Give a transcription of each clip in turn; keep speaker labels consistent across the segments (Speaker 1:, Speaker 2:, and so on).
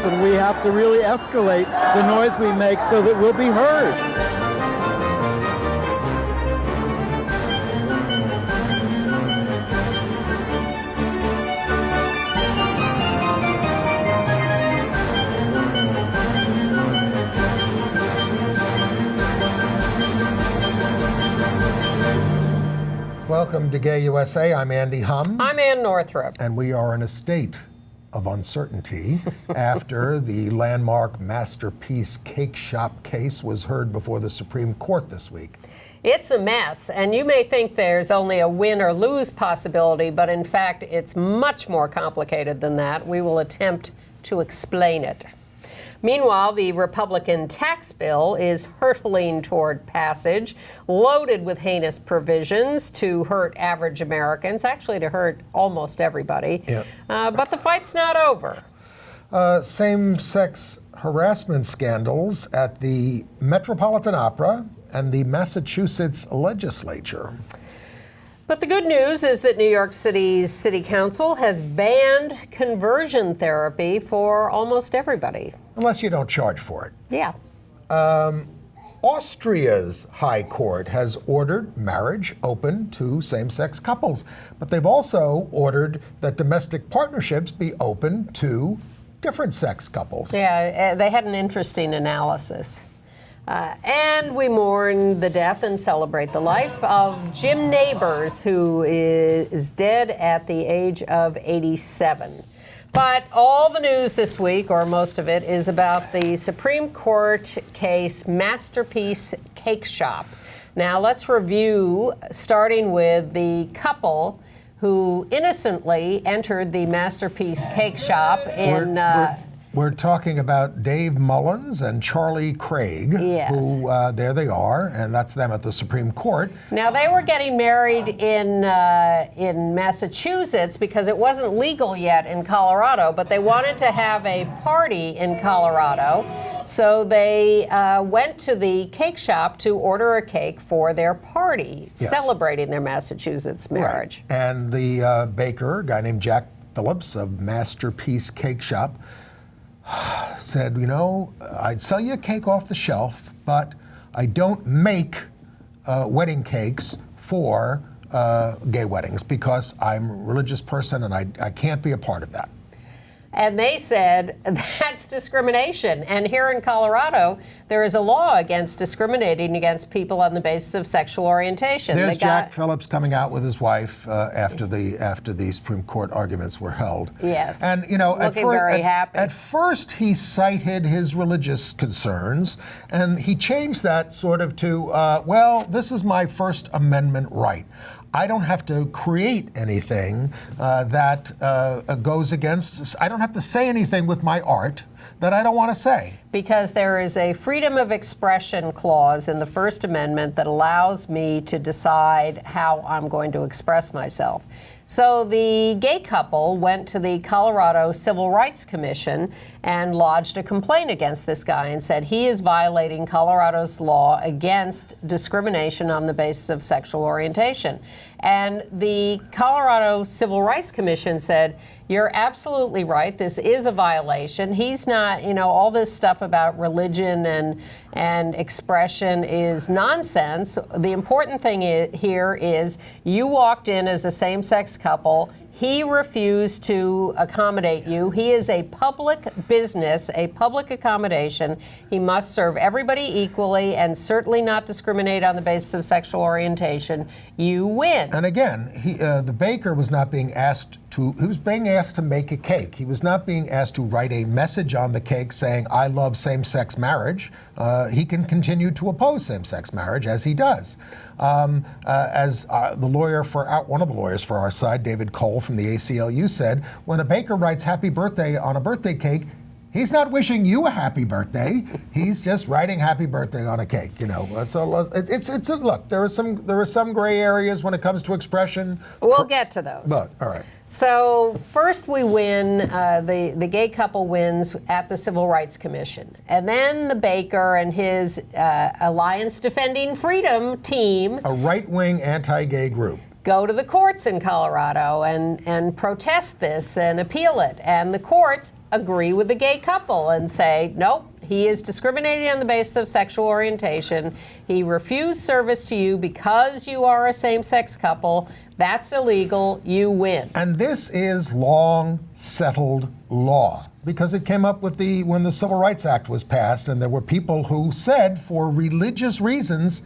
Speaker 1: happen. We have to really escalate the noise we make so that we'll be heard.
Speaker 2: Welcome to Gay USA. I'm Andy Humm.
Speaker 3: I'm Ann Northrup.
Speaker 2: And we are in a state of uncertainty after the landmark Masterpiece Cake Shop case was heard before the Supreme Court this week.
Speaker 3: It's a mess, and you may think there's only a win or lose possibility, but in fact, it's much more complicated than that. We will attempt to explain it. Meanwhile, the Republican tax bill is hurtling toward passage, loaded with heinous provisions to hurt average Americans, actually to hurt almost everybody.
Speaker 2: Yep.
Speaker 3: But the fight's not over.
Speaker 2: Same-sex harassment scandals at the Metropolitan Opera and the Massachusetts legislature.
Speaker 3: But the good news is that New York City's City Council has banned conversion therapy for almost everybody.
Speaker 2: Unless you don't charge for it.
Speaker 3: Yeah.
Speaker 2: Austria's High Court has ordered marriage open to same-sex couples, but they've also ordered that domestic partnerships be open to different-sex couples.
Speaker 3: Yeah, they had an interesting analysis. And we mourn the death and celebrate the life of Jim Nabors, who is dead at the age of 87. But all the news this week, or most of it, is about the Supreme Court case Masterpiece Cake Shop. Now let's review, starting with the couple who innocently entered the Masterpiece Cake Shop in...
Speaker 2: We're talking about Dave Mullins and Charlie Craig,
Speaker 3: yes.
Speaker 2: who, there they are, and that's them at the Supreme Court.
Speaker 3: Now, they were getting married in Massachusetts because it wasn't legal yet in Colorado, but they wanted to have a party in Colorado, so they went to the cake shop to order a cake for their party,
Speaker 2: yes.
Speaker 3: celebrating their Massachusetts marriage.
Speaker 2: Right. And the baker, a guy named Jack Phillips of Masterpiece Cake Shop, said, you know, I'd sell you a cake off the shelf, but I don't make wedding cakes for gay weddings because I'm a religious person and I can't be a part of that.
Speaker 3: And they said that's discrimination. And here in Colorado, there is a law against discriminating against people on the basis of sexual orientation.
Speaker 2: There's Jack Phillips coming out with his wife after the Supreme Court arguments were held.
Speaker 3: Yes.
Speaker 2: And you know,
Speaker 3: very happy.
Speaker 2: At first, he cited his religious concerns, and he changed that sort of to, well, this is my First Amendment right. I don't have to create anything that goes against, I don't have to say anything with my art that I don't want to say.
Speaker 3: Because there is a freedom of expression clause in the First Amendment that allows me to decide how I'm going to express myself. So the gay couple went to the Colorado Civil Rights Commission and lodged a complaint against this guy and said he is violating Colorado's law against discrimination on the basis of sexual orientation. And the Colorado Civil Rights Commission said, you're absolutely right, this is a violation. He's not, you know, all this stuff about religion and expression is nonsense. The important thing here is you walked in as a same-sex couple. He refused to accommodate you. He is a public business, a public accommodation. He must serve everybody equally and certainly not discriminate on the basis of sexual orientation. You win.
Speaker 2: And again, the baker was not being asked he was being asked to make a cake. He was not being asked to write a message on the cake saying, I love same-sex marriage. He can continue to oppose same-sex marriage, as he does. As one of the lawyers for our side, David Cole from the ACLU, said, when a baker writes happy birthday on a birthday cake, he's not wishing you a happy birthday. He's just writing happy birthday on a cake. You know, so look. There are some gray areas when it comes to expression.
Speaker 3: We'll get to those.
Speaker 2: But all right.
Speaker 3: So first we win, the gay couple wins at the Civil Rights Commission. And then the baker and his Alliance Defending Freedom team.
Speaker 2: A right-wing anti-gay group.
Speaker 3: go to the courts in Colorado and protest this and appeal it. And the courts agree with the gay couple and say, nope, he is discriminating on the basis of sexual orientation. He refused service to you because you are a same-sex couple. That's illegal. You win.
Speaker 2: And this is long settled law because it came up with when the Civil Rights Act was passed, and there were people who said, for religious reasons,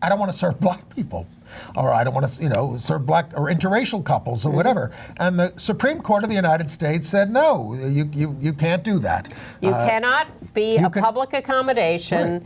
Speaker 2: I don't want to serve black people, or I don't want to, serve black or interracial couples or whatever. And the Supreme Court of the United States said, no, you can't do that.
Speaker 3: You cannot be a public accommodation,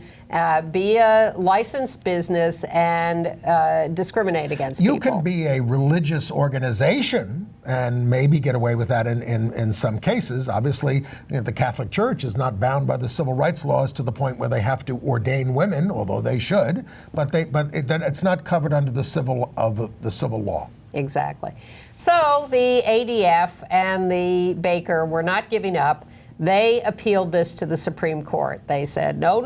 Speaker 3: be a licensed business, and discriminate against people.
Speaker 2: You can be a religious organization and maybe get away with that in some cases. Obviously, the Catholic Church is not bound by the civil rights laws to the point where they have to ordain women, although they should. But then it's not covered under the civil law.
Speaker 3: Exactly. So the ADF and the Baker were not giving up. They appealed this to the Supreme Court. They said, no,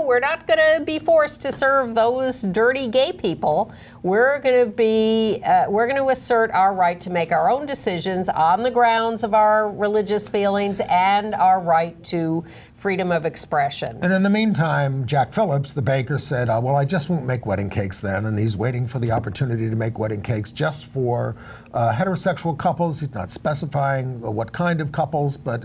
Speaker 3: we're not going to be forced to serve those dirty gay people. We're going to assert our right to make our own decisions on the grounds of our religious feelings and our right to freedom of expression.
Speaker 2: And in the meantime, Jack Phillips, the baker, said, well, I just won't make wedding cakes then. And he's waiting for the opportunity to make wedding cakes just for heterosexual couples. He's not specifying what kind of couples, but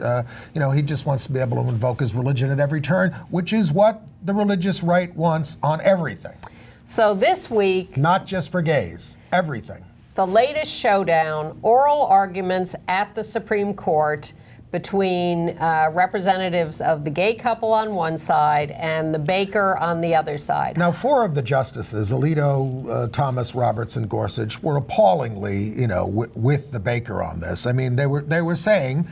Speaker 2: he just wants to be able to invoke his religion at every turn, which is what the religious right wants on everything.
Speaker 3: So this week,
Speaker 2: not just for gays, everything.
Speaker 3: The latest showdown, oral arguments at the Supreme Court between representatives of the gay couple on one side and the Baker on the other side.
Speaker 2: Now, 4 of the justices, Alito, Thomas, Roberts, and Gorsuch, were appallingly, with the Baker on this. I mean, they were saying,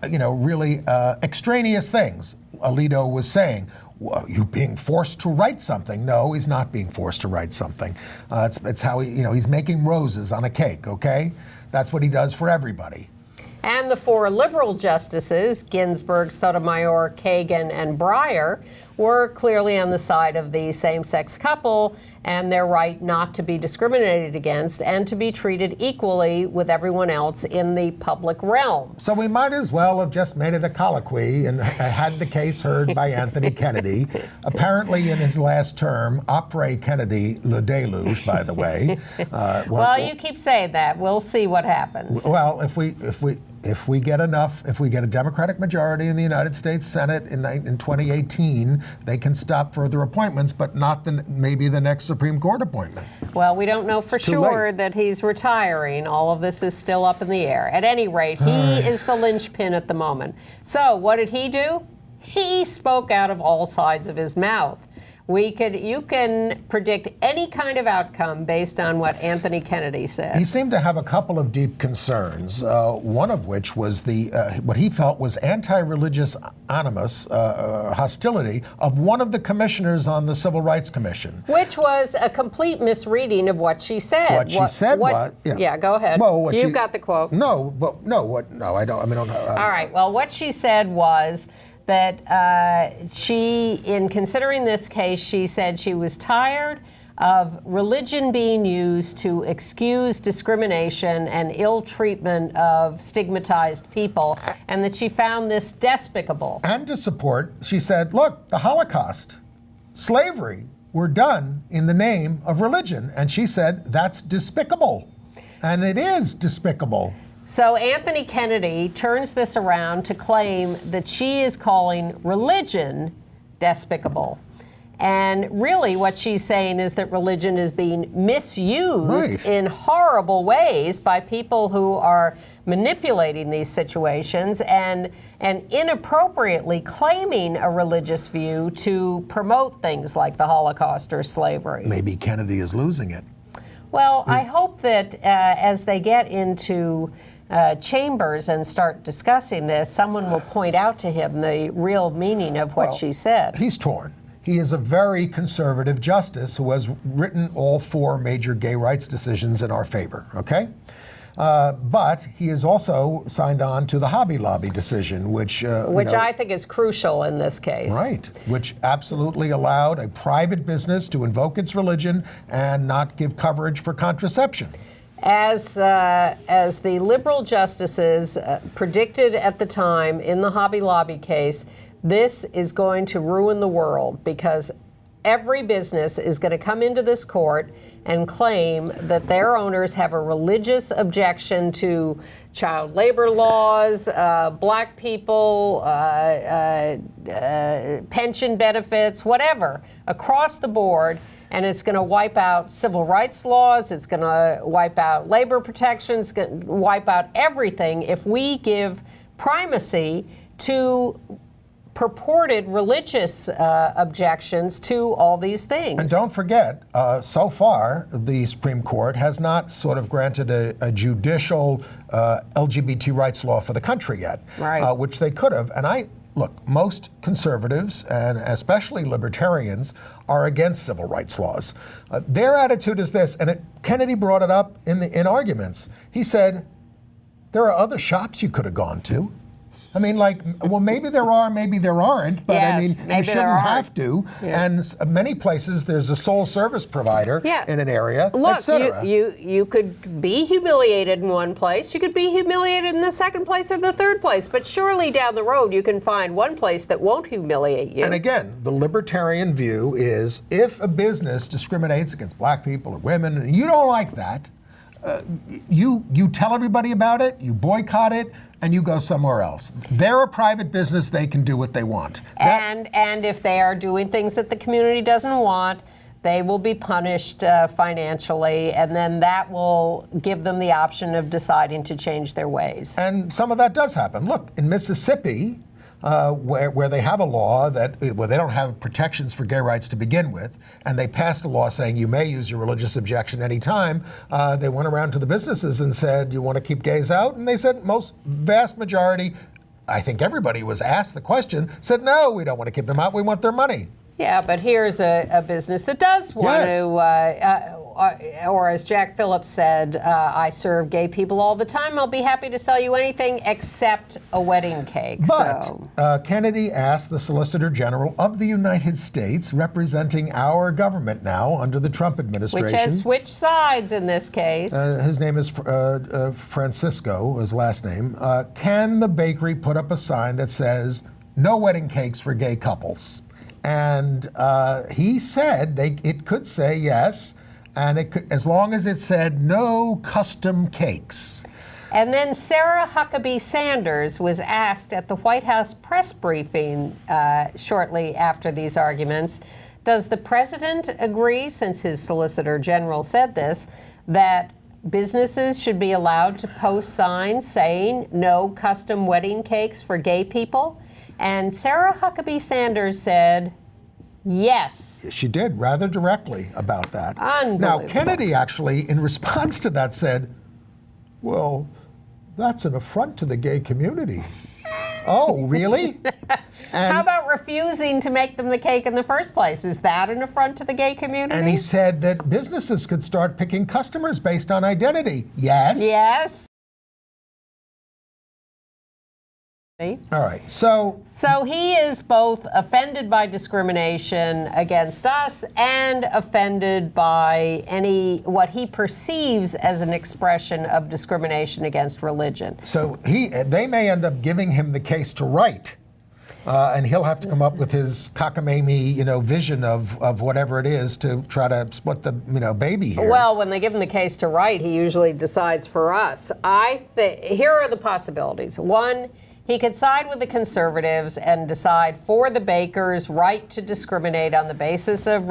Speaker 2: really extraneous things. Alito was saying, well, you being forced to write something. No, he's not being forced to write something. It's how he's making roses on a cake, okay? That's what he does for everybody.
Speaker 3: And the 4 liberal justices, Ginsburg, Sotomayor, Kagan, and Breyer, were clearly on the side of the same-sex couple and their right not to be discriminated against and to be treated equally with everyone else in the public realm.
Speaker 2: So we might as well have just made it a colloquy and had the case heard by Anthony Kennedy. Apparently in his last term, après Kennedy, le déluge, by the way.
Speaker 3: Well, you keep saying that. We'll see what happens.
Speaker 2: Well, if we get a Democratic majority in the United States Senate in 2018, they can stop further appointments, but not maybe the next Supreme Court appointment.
Speaker 3: Well, we don't know for sure that he's retiring. All of this is still up in the air. At any rate, he is the linchpin at the moment. So what did he do? He spoke out of all sides of his mouth. You can predict any kind of outcome based on what Anthony Kennedy said.
Speaker 2: He seemed to have a couple of deep concerns, one of which was what he felt was anti-religious animus, hostility of one of the commissioners on the Civil Rights Commission.
Speaker 3: Which was a complete misreading of what she said.
Speaker 2: What she said was...
Speaker 3: Yeah, go ahead.
Speaker 2: Well,
Speaker 3: You've got the quote.
Speaker 2: No, I don't.
Speaker 3: All right, well, what she said was that she, in considering this case, she said she was tired of religion being used to excuse discrimination and ill treatment of stigmatized people, and that she found this despicable.
Speaker 2: And to support, she said, look, the Holocaust, slavery, were done in the name of religion. And she said, that's despicable. And it is despicable.
Speaker 3: So Anthony Kennedy turns this around to claim that she is calling religion despicable. And really what she's saying is that religion is being misused in horrible ways by people who are manipulating these situations and inappropriately claiming a religious view to promote things like the Holocaust or slavery.
Speaker 2: Maybe Kennedy is losing it.
Speaker 3: Well, I hope that as they get into chambers and start discussing this, someone will point out to him the real meaning of what she said.
Speaker 2: He's torn. He is a very conservative justice who has written all 4 major gay rights decisions in our favor, okay? But he has also signed on to the Hobby Lobby decision, which
Speaker 3: I think is crucial in this case.
Speaker 2: Right, which absolutely allowed a private business to invoke its religion and not give coverage for contraception.
Speaker 3: As the liberal justices predicted at the time in the Hobby Lobby case, this is going to ruin the world because every business is going to come into this court and claim that their owners have a religious objection to child labor laws, black people, pension benefits, whatever, across the board. And it's going to wipe out civil rights laws, it's going to wipe out labor protections, it's going to wipe out everything if we give primacy to purported religious objections to all these things.
Speaker 2: And don't forget, so far, the Supreme Court has not sort of granted a judicial LGBT rights law for the country yet,
Speaker 3: right.
Speaker 2: Which they could have. And look, most conservatives, and especially libertarians, are against civil rights laws. Their attitude is this, and Kennedy brought it up in arguments. He said, there are other shops you could have gone to. I mean, maybe there are, maybe there aren't, but
Speaker 3: yes,
Speaker 2: I mean, you shouldn't have to.
Speaker 3: Yeah.
Speaker 2: And many places, there's a sole service provider in an area,
Speaker 3: Look,
Speaker 2: etc.
Speaker 3: you could be humiliated in one place, you could be humiliated in the second place or the third place, but surely down the road you can find one place that won't humiliate you.
Speaker 2: And again, the libertarian view is if a business discriminates against black people or women, and you don't like that, you tell everybody about it, you boycott it, and you go somewhere else. They're a private business, they can do what they want.
Speaker 3: And if they are doing things that the community doesn't want, they will be punished financially, and then that will give them the option of deciding to change their ways.
Speaker 2: And some of that does happen. Look, in Mississippi, where they have a law where they don't have protections for gay rights to begin with, and they passed a law saying you may use your religious objection anytime, they went around to the businesses and said, you want to keep gays out? And they said, vast majority, I think everybody was asked the question, said, no, we don't want to keep them out, we want their money.
Speaker 3: Yeah, but here's a business that does want to, or as Jack Phillips said, I serve gay people all the time. I'll be happy to sell you anything except a wedding cake.
Speaker 2: But Kennedy asked the Solicitor General of the United States, representing our government now under the Trump administration.
Speaker 3: Which has switched sides in this case.
Speaker 2: His name is Francisco, his last name. Can the bakery put up a sign that says, no wedding cakes for gay couples? And he said it could say yes, and it could, as long as it said no custom cakes.
Speaker 3: And then Sarah Huckabee Sanders was asked at the White House press briefing shortly after these arguments, does the president agree, since his Solicitor General said this, that businesses should be allowed to post signs saying no custom wedding cakes for gay people? And Sarah Huckabee Sanders said, yes.
Speaker 2: She did, rather directly about that.
Speaker 3: Unbelievable.
Speaker 2: Now, Kennedy actually, in response to that, said, well, that's an affront to the gay community. Oh, really?
Speaker 3: How about refusing to make them the cake in the first place? Is that an affront to the gay community?
Speaker 2: And he said that businesses could start picking customers based on identity. Yes.
Speaker 3: Yes.
Speaker 2: All right, so
Speaker 3: he is both offended by discrimination against us and offended by what he perceives as an expression of discrimination against religion.
Speaker 2: So they may end up giving him the case to write, and he'll have to come up with his cockamamie, vision of whatever it is to try to split the, baby here.
Speaker 3: Well, when they give him the case to write, he usually decides for us. Here are the possibilities. One, he could side with the conservatives and decide for the bakers' right to discriminate on the basis of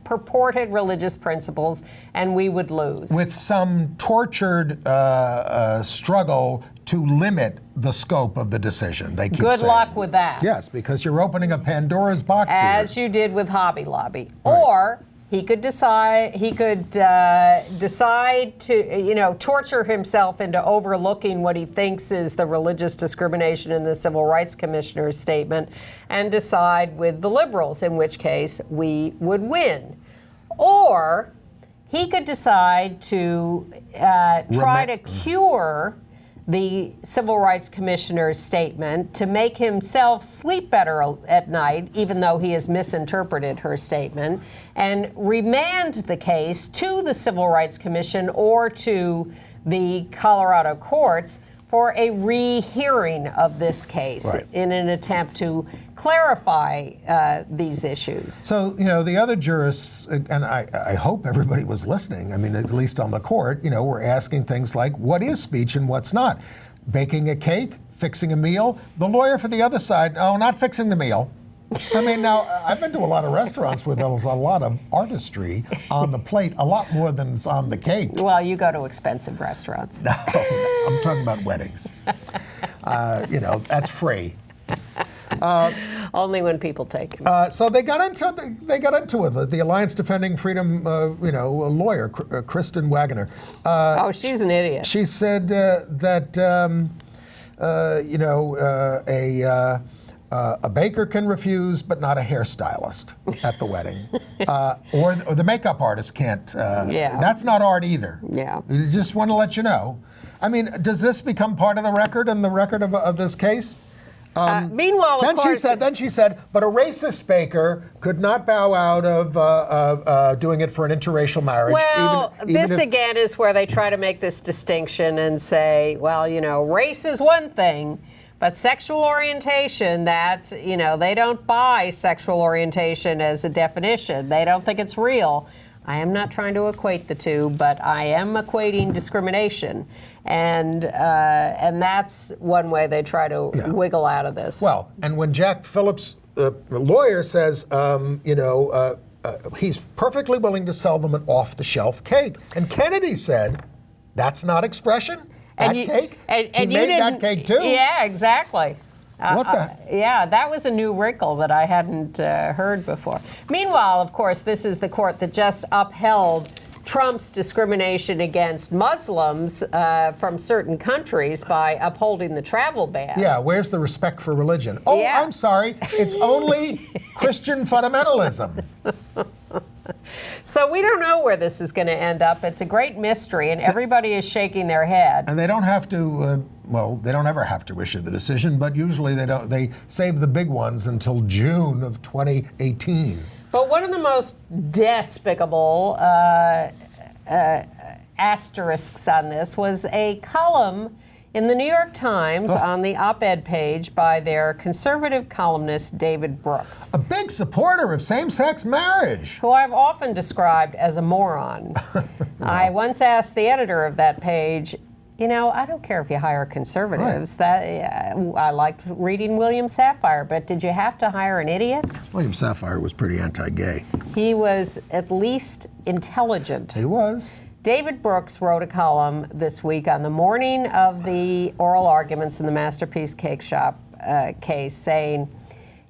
Speaker 3: purported religious principles, and we would lose.
Speaker 2: With some tortured struggle to limit the scope of the decision, they keep saying.
Speaker 3: Good luck with that.
Speaker 2: Yes, because you're opening a Pandora's box
Speaker 3: as
Speaker 2: here.
Speaker 3: you did with Hobby Lobby.
Speaker 2: Right.
Speaker 3: Or he could decide to, torture himself into overlooking what he thinks is the religious discrimination in the Civil Rights Commissioner's statement and decide with the liberals, in which case we would win. Or he could decide to try to cure the Civil Rights Commissioner's statement to make himself sleep better at night, even though he has misinterpreted her statement, and remand the case to the Civil Rights Commission or to the Colorado courts for a rehearing of this case in an attempt to clarify these issues.
Speaker 2: So, the other jurists, and I hope everybody was listening, I mean, at least on the court, we're asking things like, what is speech and what's not? Baking a cake, fixing a meal. The lawyer for the other side, oh, not fixing the meal. I mean, now, I've been to a lot of restaurants where there's a lot of artistry on the plate, a lot more than is on the cake.
Speaker 3: Well, you go to expensive restaurants.
Speaker 2: No, I'm talking about weddings. That's free.
Speaker 3: Only when people take it.
Speaker 2: So they got into it. The Alliance Defending Freedom, lawyer, Kristen Wagner.
Speaker 3: She's an idiot.
Speaker 2: She said that a baker can refuse, but not a hairstylist at the wedding, or the makeup artist can't. That's not art either.
Speaker 3: Yeah.
Speaker 2: I just want to let you know. I mean, does this become part of the record and the record of this case?
Speaker 3: Meanwhile, of course,
Speaker 2: then she said, but a racist baker could not bow out of doing it for an interracial marriage.
Speaker 3: Well, this again is where they try to make this distinction and say, well, race is one thing, but sexual orientation, that's, they don't buy sexual orientation as a definition. They don't think it's real. I am not trying to equate the two, but I am equating discrimination. And that's one way they try to wiggle out of this.
Speaker 2: Well, and when Jack Phillips, lawyer, says, he's perfectly willing to sell them an off-the-shelf cake. And Kennedy said, that's not expression. Cake? He made that cake too.
Speaker 3: Yeah, exactly.
Speaker 2: What the?
Speaker 3: Yeah, that was a new wrinkle that I hadn't heard before. Meanwhile, of course, this is the court that just upheld Trump's discrimination against Muslims from certain countries by upholding the travel ban.
Speaker 2: Yeah, where's the respect for religion? Oh,
Speaker 3: Yeah.
Speaker 2: I'm sorry, it's only Christian fundamentalism.
Speaker 3: So we don't know where this is going to end up. It's a great mystery, and everybody is shaking their head.
Speaker 2: And they don't have to, they don't ever have to issue the decision, but usually they don't. They save the big ones until June of 2018.
Speaker 3: But one of the most despicable asterisks on this was a column in the New York Times on the op-ed page by their conservative columnist David Brooks,
Speaker 2: A big supporter of same-sex marriage.
Speaker 3: who I've often described as a moron. I once asked the editor of that page, I don't care if you hire conservatives. I liked reading William Safire, but did you have to hire an idiot?
Speaker 2: William Safire was pretty anti-gay.
Speaker 3: He was at least intelligent.
Speaker 2: He was.
Speaker 3: David Brooks wrote a column this week on the morning of the oral arguments in the Masterpiece Cake Shop case saying,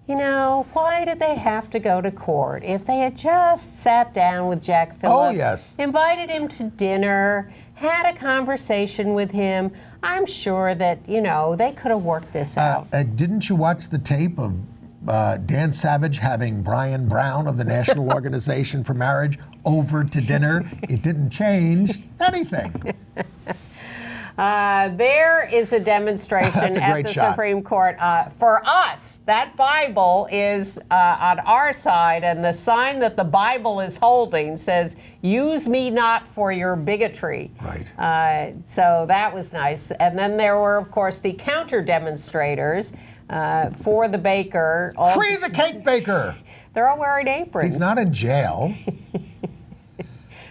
Speaker 3: why did they have to go to court? If they had just sat down with Jack Phillips, invited him to dinner, had a conversation with him, I'm sure that, they could have worked this out.
Speaker 2: Didn't you watch the tape of Dan Savage having Brian Brown of the National Organization for Marriage over to dinner? It didn't change anything.
Speaker 3: There is a demonstration at the Supreme Court. For us, that Bible is on our side, and the sign that the Bible is holding says, "Use me not for your bigotry."
Speaker 2: Right.
Speaker 3: So that was nice. And then there were, of course, the counter demonstrators for the baker.
Speaker 2: Free the cake baker!
Speaker 3: They're all wearing aprons.
Speaker 2: He's not in jail.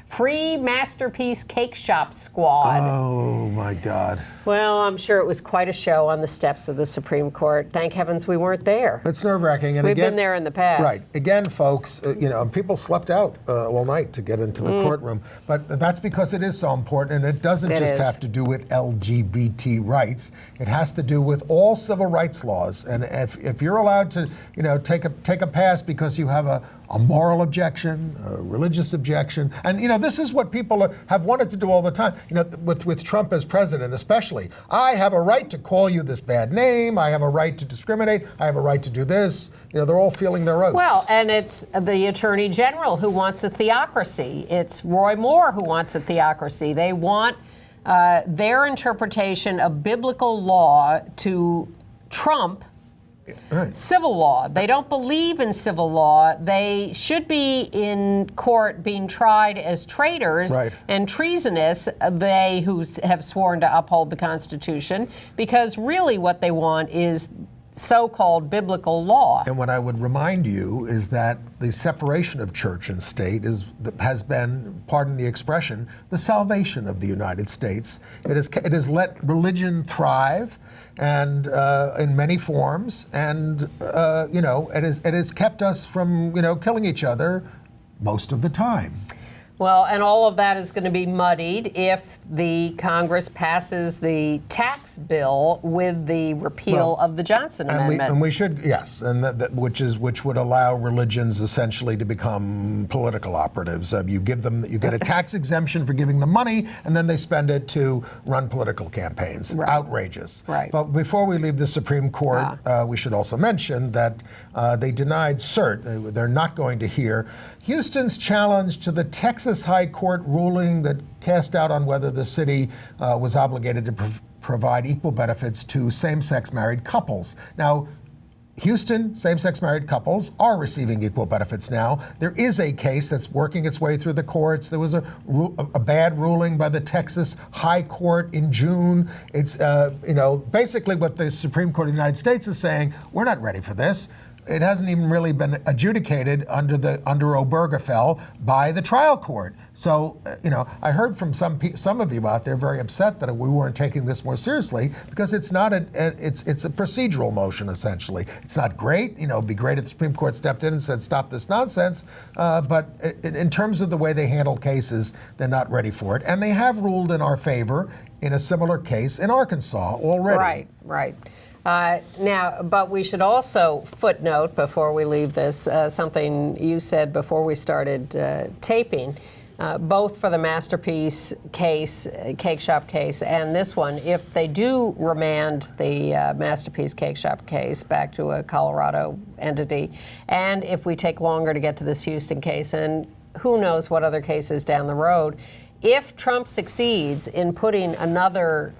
Speaker 3: Free Masterpiece Cake Shop Squad.
Speaker 2: Oh, my God.
Speaker 3: Well, I'm sure it was quite a show on the steps of the Supreme Court. Thank heavens we weren't there.
Speaker 2: It's nerve-wracking. And
Speaker 3: We've
Speaker 2: again,
Speaker 3: been there in the past.
Speaker 2: Right. Again, folks, people slept out all night to get into the courtroom. But that's because it is so important, and it doesn't have to do with LGBT rights. It has to do with all civil rights laws. And if you're allowed to, take a pass because you have a a moral objection, a religious objection. And, this is what people have wanted to do all the time. With Trump as president especially. I have a right to call you this bad name. I have a right to discriminate. I have a right to do this. They're all feeling their oats.
Speaker 3: Well, and it's the Attorney General who wants a theocracy. It's Roy Moore who wants a theocracy. They want their interpretation of biblical law to trump civil law. They don't believe in civil law. They should be in court being tried as traitors and treasonous, they who have sworn to uphold the Constitution, because really what they want is so-called biblical law.
Speaker 2: And what I would remind you is that the separation of church and state has been, pardon the expression, the salvation of the United States. It has let religion thrive, and in many forms, and it has kept us from killing each other most of the time.
Speaker 3: Well, and all of that is going to be muddied if the Congress passes the tax bill with the repeal of the Johnson Amendment.
Speaker 2: And we should, yes, and which would allow religions essentially to become political operatives. You get a tax exemption for giving them money, and then they spend it to run political campaigns.
Speaker 3: Right.
Speaker 2: Outrageous.
Speaker 3: Right.
Speaker 2: But before we leave the Supreme Court, we should also mention that they denied cert. They're not going to hear Houston's challenge to the Texas High Court ruling that cast doubt on whether the city was obligated to provide equal benefits to same-sex married couples. Now, Houston same-sex married couples are receiving equal benefits now. There is a case that's working its way through the courts. There was a bad ruling by the Texas High Court in June. It's basically what the Supreme Court of the United States is saying, we're not ready for this. It hasn't even really been adjudicated under Obergefell by the trial court. So, I heard from some of you out there very upset that we weren't taking this more seriously because it's not it's a procedural motion essentially. It's not great. It'd be great if the Supreme Court stepped in and said stop this nonsense. But in terms of the way they handle cases, they're not ready for it, and they have ruled in our favor in a similar case in Arkansas already.
Speaker 3: Right. Now, but we should also footnote before we leave this something you said before we started taping, both for the Masterpiece case, Cake Shop case, and this one. If they do remand the Masterpiece Cake Shop case back to a Colorado entity, and if we take longer to get to this Houston case, and who knows what other cases down the road, if Trump succeeds in putting another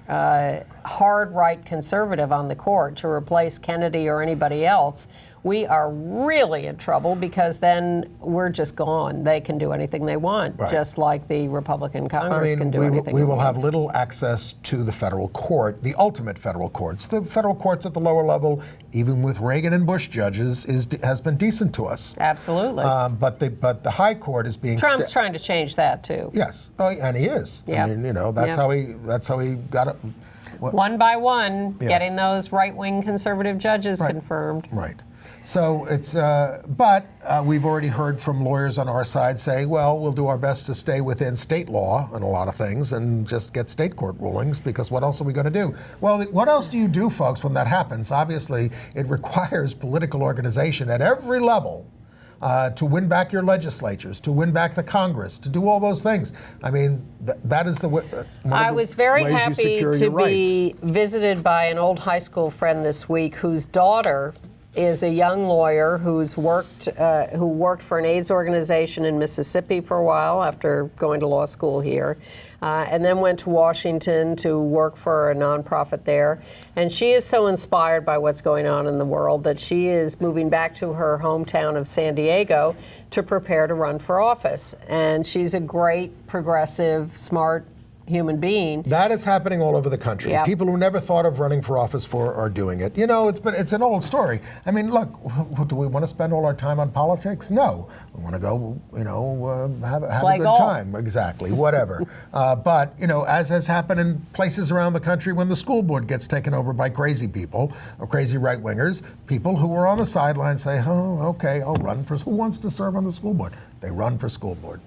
Speaker 3: hard right conservative on the court to replace Kennedy or anybody else, we are really in trouble because then we're just gone. They can do anything they want, just like the Republican Congress can do anything
Speaker 2: we
Speaker 3: they
Speaker 2: will
Speaker 3: want.
Speaker 2: have little access to the federal court, the ultimate federal courts. The federal courts at the lower level, even with Reagan and Bush judges, has been decent to us.
Speaker 3: Absolutely.
Speaker 2: But the high court is being
Speaker 3: Trump's trying to change that too.
Speaker 2: Yes, and he is.
Speaker 3: Yeah.
Speaker 2: I mean, that's how he got it.
Speaker 3: One by one, getting those right-wing conservative judges confirmed.
Speaker 2: Right. So it's, but we've already heard from lawyers on our side saying, well, we'll do our best to stay within state law on a lot of things and just get state court rulings, because what else are we going to do? Well, what else do you do, folks, when that happens? Obviously, it requires political organization at every level to win back your legislatures, to win back the Congress, to do all those things. I mean, that is the way.
Speaker 3: I was very happy to be visited by an old high school friend this week whose daughter is a young lawyer who worked for an AIDS organization in Mississippi for a while after going to law school here, and then went to Washington to work for a nonprofit there. And she is so inspired by what's going on in the world that she is moving back to her hometown of San Diego to prepare to run for office. And she's a great, progressive, smart human being.
Speaker 2: That is happening all over the country.
Speaker 3: Yep.
Speaker 2: People who never thought of running for office are doing it. It's an old story. I mean, look, do we want to spend all our time on politics? No. We want to go, have a good
Speaker 3: golf.
Speaker 2: time. Exactly, whatever. But, as has happened in places around the country when the school board gets taken over by crazy people, or crazy right-wingers, people who were on the sidelines say, oh, okay, I'll run for, who wants to serve on the school board? They run for school board.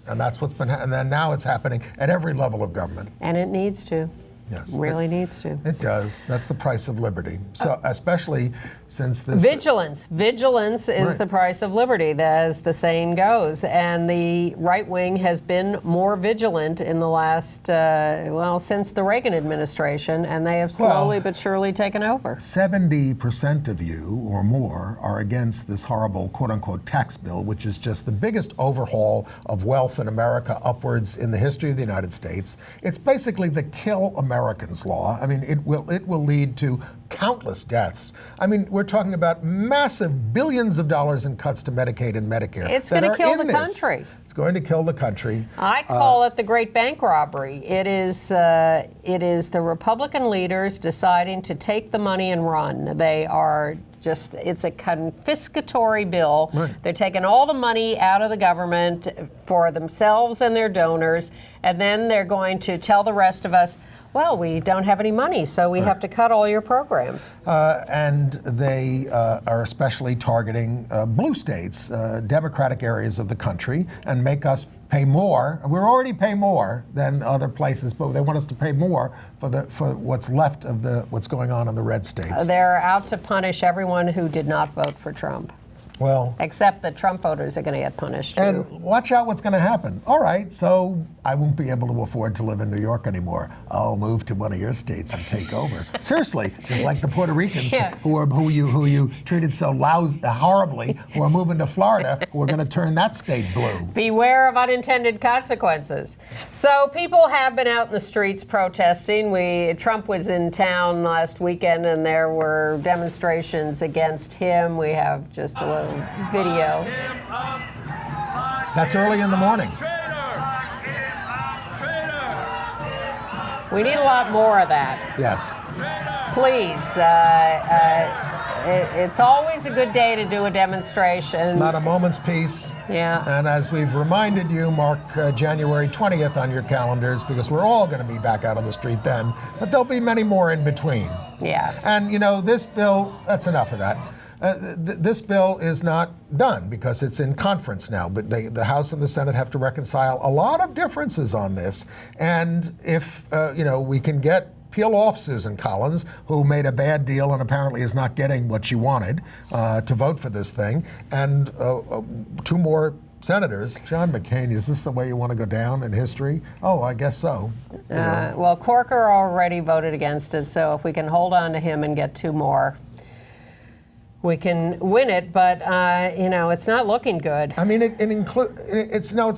Speaker 2: And that's what's been, and then now it's happening at every level of government.
Speaker 3: And it needs to.
Speaker 2: Yes.
Speaker 3: Really needs to.
Speaker 2: It does. That's the price of liberty. So especially since this
Speaker 3: Vigilance. Vigilance is
Speaker 2: Right.
Speaker 3: the price of liberty, as the saying goes. And the right wing has been more vigilant in the last, since the Reagan administration, and they have slowly but surely taken over.
Speaker 2: 70% of you or more are against this horrible quote-unquote tax bill, which is just the biggest overhaul of wealth in America upwards in the history of the United States. It's basically the kill Americans law. I mean, it will lead to countless deaths. I mean, we're talking about massive billions of dollars in cuts to Medicaid and Medicare.
Speaker 3: It's
Speaker 2: that
Speaker 3: going to
Speaker 2: are
Speaker 3: kill
Speaker 2: in
Speaker 3: the
Speaker 2: this.
Speaker 3: country.
Speaker 2: It's going to kill the country.
Speaker 3: I call it the great bank robbery. It is the Republican leaders deciding to take the money and run. They are just, it's a confiscatory bill.
Speaker 2: Right.
Speaker 3: They're taking all the money out of the government for themselves and their donors, and then they're going to tell the rest of us, well, we don't have any money, so we have to cut all your programs.
Speaker 2: And they are especially targeting blue states, Democratic areas of the country, and make us pay more. We're already paying more than other places, but they want us to pay more for what's left of what's going on in the red states.
Speaker 3: They're out to punish everyone who did not vote for Trump.
Speaker 2: Well,
Speaker 3: Except the Trump voters are going to get punished, too.
Speaker 2: and watch out what's going to happen. All right, so I won't be able to afford to live in New York anymore. I'll move to one of your states and take over. Seriously, just like the Puerto Ricans
Speaker 3: Yeah.
Speaker 2: who you treated so horribly, who are moving to Florida, who are going to turn that state blue.
Speaker 3: Beware of unintended consequences. So people have been out in the streets protesting. Trump was in town last weekend, and there were demonstrations against him. We have just a little video.
Speaker 2: That's early in the morning.
Speaker 3: We need a lot more of that.
Speaker 2: Yes.
Speaker 3: Please. It's always a good day to do a demonstration.
Speaker 2: Not a moment's peace.
Speaker 3: Yeah.
Speaker 2: And as we've reminded you, mark January 20th on your calendars, because we're all going to be back out on the street then, but there'll be many more in between.
Speaker 3: Yeah.
Speaker 2: And, this bill, that's enough of that. This bill is not done because it's in conference now, but the House and the Senate have to reconcile a lot of differences on this. And if, we can peel off Susan Collins, who made a bad deal and apparently is not getting what she wanted to vote for this thing, and two more senators. John McCain, is this the way you want to go down in history? Oh, I guess so.
Speaker 3: Well, Corker already voted against it, so if we can hold on to him and get two more, we can win it, but it's not looking good.
Speaker 2: I mean, it's not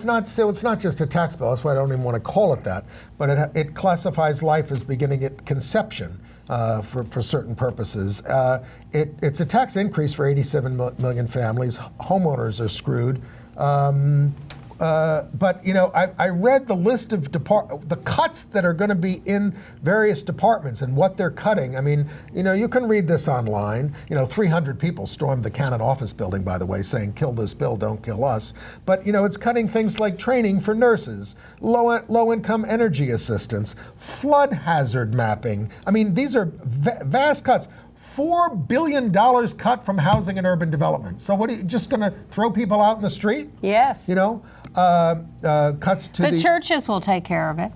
Speaker 2: just a tax bill. That's why I don't even want to call it that. But it classifies life as beginning at conception for certain purposes. It's a tax increase for 87 million families. Homeowners are screwed. But I read the list of the cuts that are going to be in various departments and what they're cutting. I mean, you can read this online. 300 people stormed the Cannon office building, by the way, saying, "Kill this bill, don't kill us." But it's cutting things like training for nurses, low-income energy assistance, flood hazard mapping. I mean, these are vast cuts. $4 billion cut from housing and urban development. So what are you just going to throw people out in the street?
Speaker 3: Yes.
Speaker 2: Cuts to
Speaker 3: the churches will take care of it.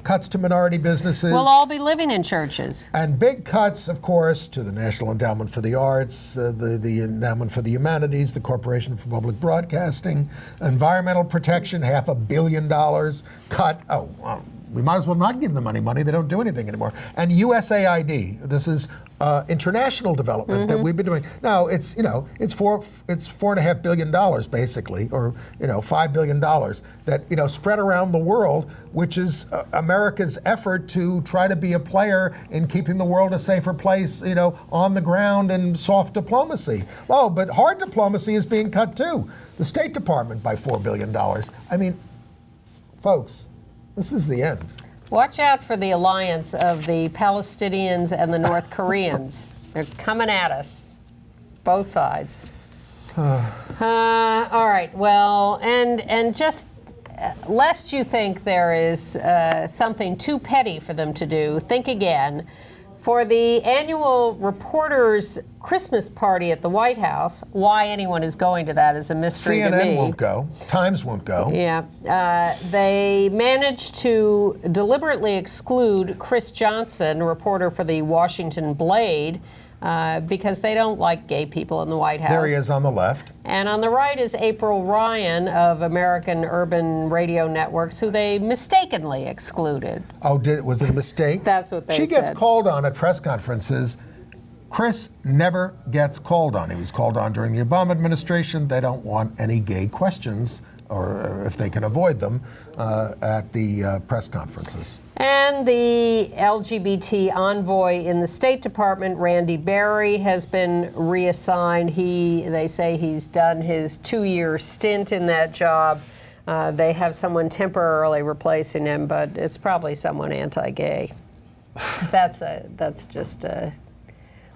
Speaker 2: Cuts to minority businesses.
Speaker 3: We'll all be living in churches.
Speaker 2: And big cuts, of course, to the National Endowment for the Arts, the Endowment for the Humanities, the Corporation for Public Broadcasting, environmental protection, $500 million cut. We might as well not give them any money. They don't do anything anymore. And USAID. This is international development that we've been doing. Now it's $4.5 billion basically, or $5 billion that spread around the world, which is America's effort to try to be a player in keeping the world a safer place, on the ground, and soft diplomacy. Oh, but hard diplomacy is being cut too. The State Department by $4 billion. I mean, folks. This is the end.
Speaker 3: Watch out for the alliance of the Palestinians and the North Koreans. They're coming at us, both sides. All right. Well, and just lest you think there is something too petty for them to do, think again. For the annual reporters' Christmas party at the White House, why anyone is going to that is a mystery to me.
Speaker 2: CNN won't go. Times won't go.
Speaker 3: Yeah. They managed to deliberately exclude Chris Johnson, reporter for the Washington Blade, because they don't like gay people in the White House.
Speaker 2: There he is on the left.
Speaker 3: And on the right is April Ryan of American Urban Radio Networks, who they mistakenly excluded.
Speaker 2: Oh, was it a mistake?
Speaker 3: That's what they
Speaker 2: She gets
Speaker 3: said.
Speaker 2: called on at press conferences. Chris never gets called on. He was called on during the Obama administration. They don't want any gay questions, or if they can avoid them, at the press conferences.
Speaker 3: And the LGBT envoy in the State Department, Randy Barry, has been reassigned. They say he's done his 2-year stint in that job. They have someone temporarily replacing him, but it's probably someone anti-gay. That's just a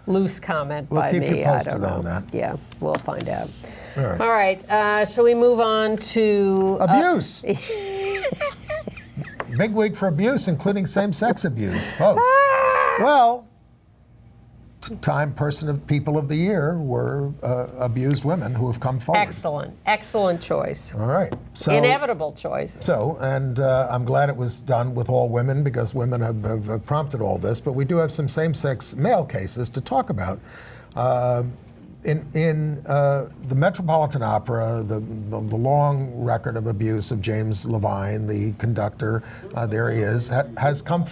Speaker 3: loose comment
Speaker 2: We'll
Speaker 3: by
Speaker 2: keep
Speaker 3: me.
Speaker 2: you
Speaker 3: I
Speaker 2: posted
Speaker 3: don't know.
Speaker 2: on that.
Speaker 3: Yeah, we'll find out.
Speaker 2: All right.
Speaker 3: All right, shall we move on to
Speaker 2: Abuse. Big week for abuse, including same-sex abuse, folks. Well, Time People of the Year were abused women who have come forward.
Speaker 3: Excellent choice.
Speaker 2: All right. So,
Speaker 3: Inevitable choice.
Speaker 2: So, and I'm glad it was done with all women because women have prompted all this, but we do have some same-sex male cases to talk about. In the Metropolitan Opera, the long record of abuse of James Levine, the conductor, there he is, has come,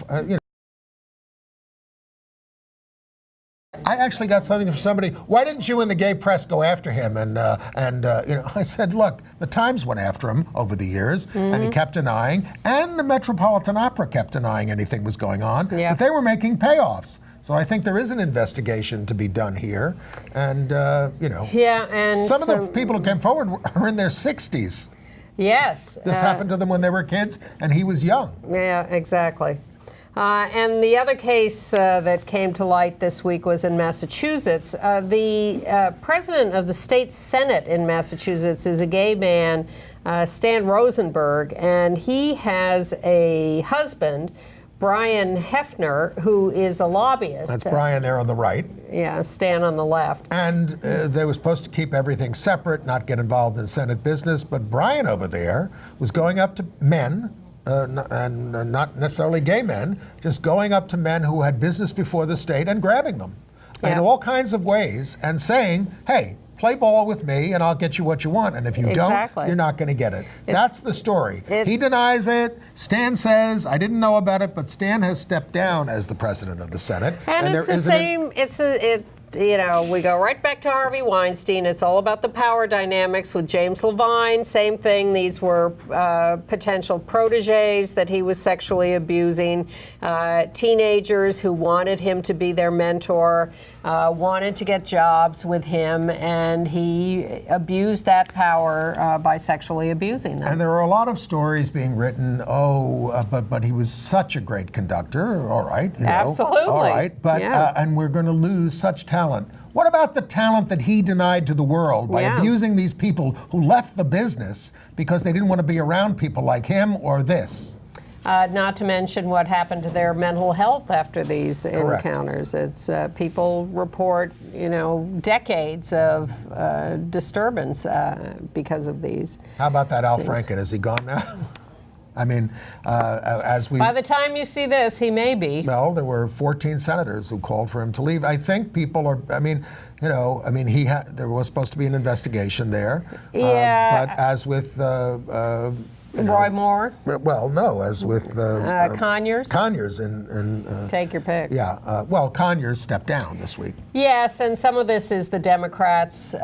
Speaker 2: I actually got something from somebody. Why didn't you and the gay press go after him? And I said, look, the Times went after him over the years, and he kept denying, and the Metropolitan Opera kept denying anything was going on.
Speaker 3: Yeah.
Speaker 2: But they were making payoffs. So I think there is an investigation to be done here, and
Speaker 3: Yeah, and
Speaker 2: some of the people who came forward are in their 60s.
Speaker 3: Yes.
Speaker 2: This happened to them when they were kids, and he was young.
Speaker 3: Yeah, exactly. And the other case that came to light this week was in Massachusetts. The president of the state senate in Massachusetts is a gay man, Stan Rosenberg, and he has a husband, Brian Hefner, who is a lobbyist.
Speaker 2: That's Brian there on the right.
Speaker 3: Yeah, Stan on the left.
Speaker 2: And they were supposed to keep everything separate, not get involved in Senate business. But Brian over there was going up to men, and not necessarily gay men, just going up to men who had business before the state and grabbing them in all kinds of ways and saying, hey, play ball with me and I'll get you what you want. And if you don't, you're not going to get it. That's the story. He denies it. Stan says, I didn't know about it, but Stan has stepped down as the president of the Senate.
Speaker 3: And it's the same, we go right back to Harvey Weinstein. It's all about the power dynamics with James Levine. Same thing. These were potential proteges that he was sexually abusing. Teenagers who wanted him to be their mentor, wanted to get jobs with him, and he abused that power by sexually abusing them.
Speaker 2: And there are a lot of stories being written, but he was such a great conductor, all right.
Speaker 3: Absolutely.
Speaker 2: All right, but and we're going to lose such talent. What about the talent that he denied to the world by abusing these people who left the business because they didn't want to be around people like him or this?
Speaker 3: Not to mention what happened to their mental health after these encounters. It's people report, decades of disturbance because of these.
Speaker 2: How about that Al Franken? Is he gone now? I mean,
Speaker 3: by the time you see this, he may be.
Speaker 2: Well, there were 14 senators who called for him to leave. I think people are. There was supposed to be an investigation there.
Speaker 3: Yeah.
Speaker 2: But as with
Speaker 3: Roy Moore?
Speaker 2: Well, no, as with
Speaker 3: Conyers?
Speaker 2: Conyers
Speaker 3: take your pick.
Speaker 2: Yeah, Conyers stepped down this week.
Speaker 3: Yes, and some of this is the Democrats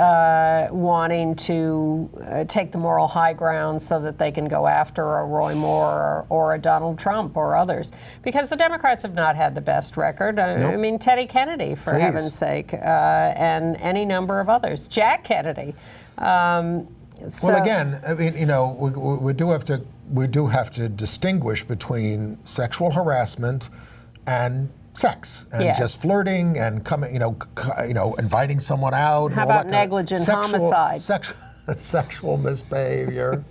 Speaker 3: wanting to take the moral high ground so that they can go after a Roy Moore or a Donald Trump or others. Because the Democrats have not had the best record. I mean, Teddy Kennedy, for heaven's sake, and any number of others. Jack Kennedy.
Speaker 2: Well, again, I mean, we do have to distinguish between sexual harassment and sex, and just flirting and coming, inviting someone out.
Speaker 3: How about negligent homicide?
Speaker 2: Sexual misbehavior.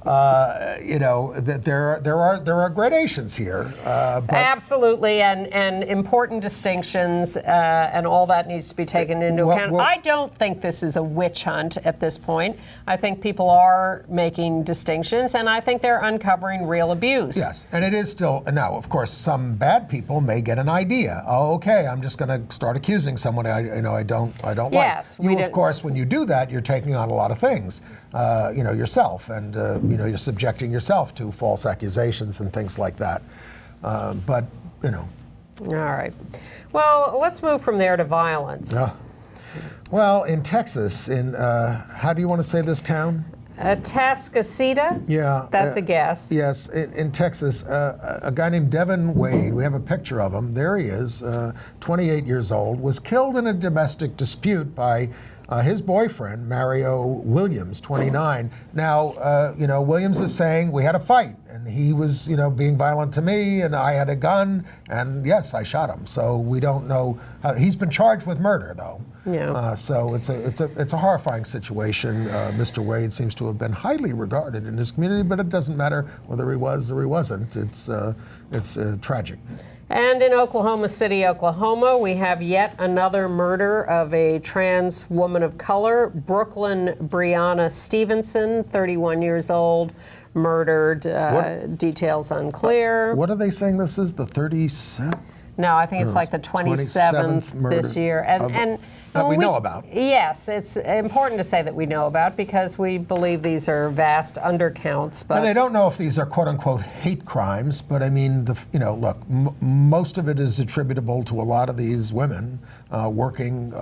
Speaker 2: that there are gradations here. But
Speaker 3: Absolutely, and important distinctions, and all that needs to be taken into account. I don't think this is a witch hunt at this point. I think people are making distinctions, and I think they're uncovering real abuse.
Speaker 2: yes, and it is still now. Of course, some bad people may get an idea. Oh, okay, I'm just going to start accusing someone I don't
Speaker 3: Yes,
Speaker 2: like. Of course, when you do that, you're taking on a lot of things, yourself, and you're subjecting yourself to false accusations and things like that. But.
Speaker 3: All right. Well, let's move from there to violence.
Speaker 2: Well, in Texas, how do you want to say this town?
Speaker 3: Tascasita?
Speaker 2: Yeah.
Speaker 3: That's a guess.
Speaker 2: Yes, in Texas, a guy named Devin Wade, we have a picture of him, there he is, 28 years old, was killed in a domestic dispute by his boyfriend, Mario Williams, 29. Now, Williams is saying, we had a fight, and he was, being violent to me, and I had a gun, and yes, I shot him. So we don't know. He's been charged with murder, though.
Speaker 3: Yeah.
Speaker 2: So it's a horrifying situation. Mr. Wade seems to have been highly regarded in his community, but it doesn't matter whether he was or he wasn't. It's tragic.
Speaker 3: And in Oklahoma City, Oklahoma, we have yet another murder of a trans woman of color, Brooklyn Brianna Stevenson, 31 years old, murdered. Details unclear.
Speaker 2: What are they saying this is, the 37th?
Speaker 3: No, I think it's like the 27th
Speaker 2: murder
Speaker 3: this year. And
Speaker 2: that we know about.
Speaker 3: Yes, it's important to say that we know about, because we believe these are vast undercounts. But
Speaker 2: and they don't know if these are quote unquote hate crimes, but I mean, look, most of it is attributable to a lot of these women working,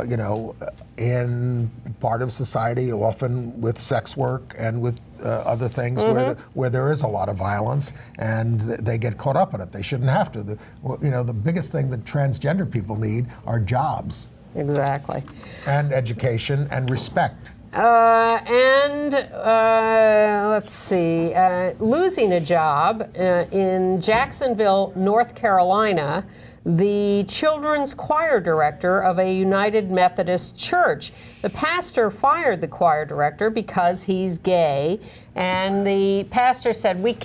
Speaker 2: in part of society, often with sex work and with other things where there is a lot of violence, and they get caught up in it. They shouldn't have to. The biggest thing that transgender people need are jobs.
Speaker 3: Exactly.
Speaker 2: And education and respect.
Speaker 3: Let's see, losing a job in Jacksonville, North Carolina, the children's choir director of a United Methodist church. The pastor fired the choir director because he's gay, and the pastor said, we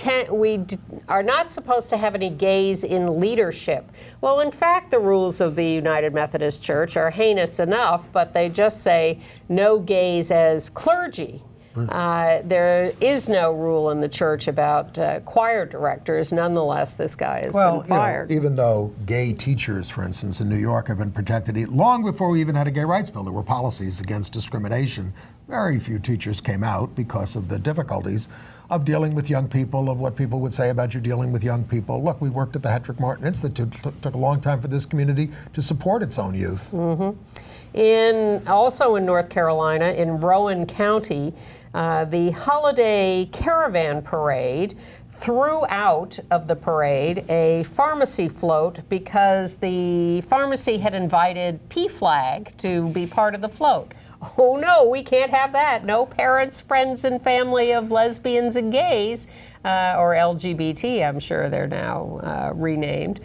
Speaker 3: are not supposed to have any gays in leadership. Well, in fact, the rules of the United Methodist Church are heinous enough, but they just say no gays as clergy. There is no rule in the church about choir directors. Nonetheless, this guy has been fired.
Speaker 2: Even though gay teachers, for instance, in New York have been protected long before we even had a gay rights bill, there were policies against discrimination. Very few teachers came out because of the difficulties of dealing with young people, of what people would say about you dealing with young people. Look, we worked at the Hedrick Martin Institute. Took a long time for this community to support its own youth.
Speaker 3: Also in North Carolina, in Rowan County, the holiday caravan parade threw out of the parade a pharmacy float because the pharmacy had invited PFLAG to be part of the float. Oh no, we can't have that. No parents, friends, and family of lesbians and gays, or LGBT, I'm sure they're now renamed.